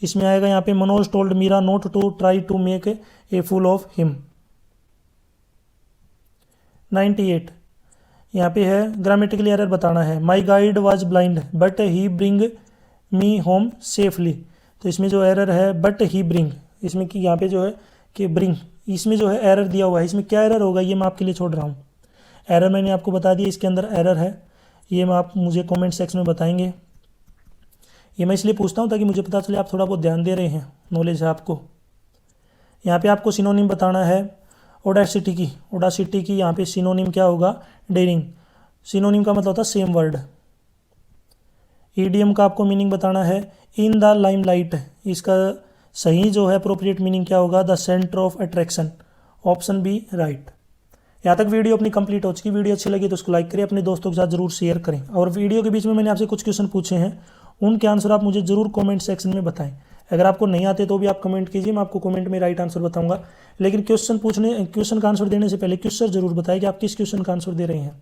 इसमें आएगा यहाँ पे Manoj told Meera not to try to make a fool of him. 98 यहाँ पे है ग्रामेटिकल एरर बताना है। My guide was blind but he bring me home safely, तो इसमें जो एरर है बट ही ब्रिंग, इसमें कि यहाँ पे जो है कि ब्रिंग, इसमें जो है एरर दिया हुआ है, इसमें क्या एरर होगा ये मैं आपके लिए छोड़ रहा हूँ। एरर मैंने आपको बता दिया, इसके अंदर एरर है, ये मैं आप मुझे कमेंट सेक्शन में बताएंगे। ये मैं इसलिए पूछता हूँ ताकि मुझे पता चले आप थोड़ा बहुत ध्यान दे रहे हैं, नॉलेज है आपको। यहाँ पे आपको सिनोनिम बताना है ओडासिटी की यहाँ पे सिनोनिम क्या होगा, डेयरिंग। सिनोनिम का मतलब होता है सेम वर्ड। ईडियम का आपको मीनिंग बताना है इन द लाइमलाइट, इसका सही जो है अप्रोप्रिएट मीनिंग क्या होगा, the centre of attraction, option B right. यहाँ तक वीडियो अपनी कंप्लीट हो चुकी। वीडियो अच्छी लगी तो उसको लाइक करें, अपने दोस्तों के साथ जरूर शेयर करें, और वीडियो के बीच में मैंने आपसे कुछ क्वेश्चन पूछे हैं, उनके आंसर आप मुझे जरूर कमेंट सेक्शन में बताएं। अगर आपको नहीं आते तो भी आप कमेंट कीजिए, मैं आपको कमेंट में राइट आंसर बताऊंगा। लेकिन क्वेश्चन का आंसर देने से पहले क्वेश्चन जरूर बताएं कि आप किस क्वेश्चन का आंसर दे रहे हैं।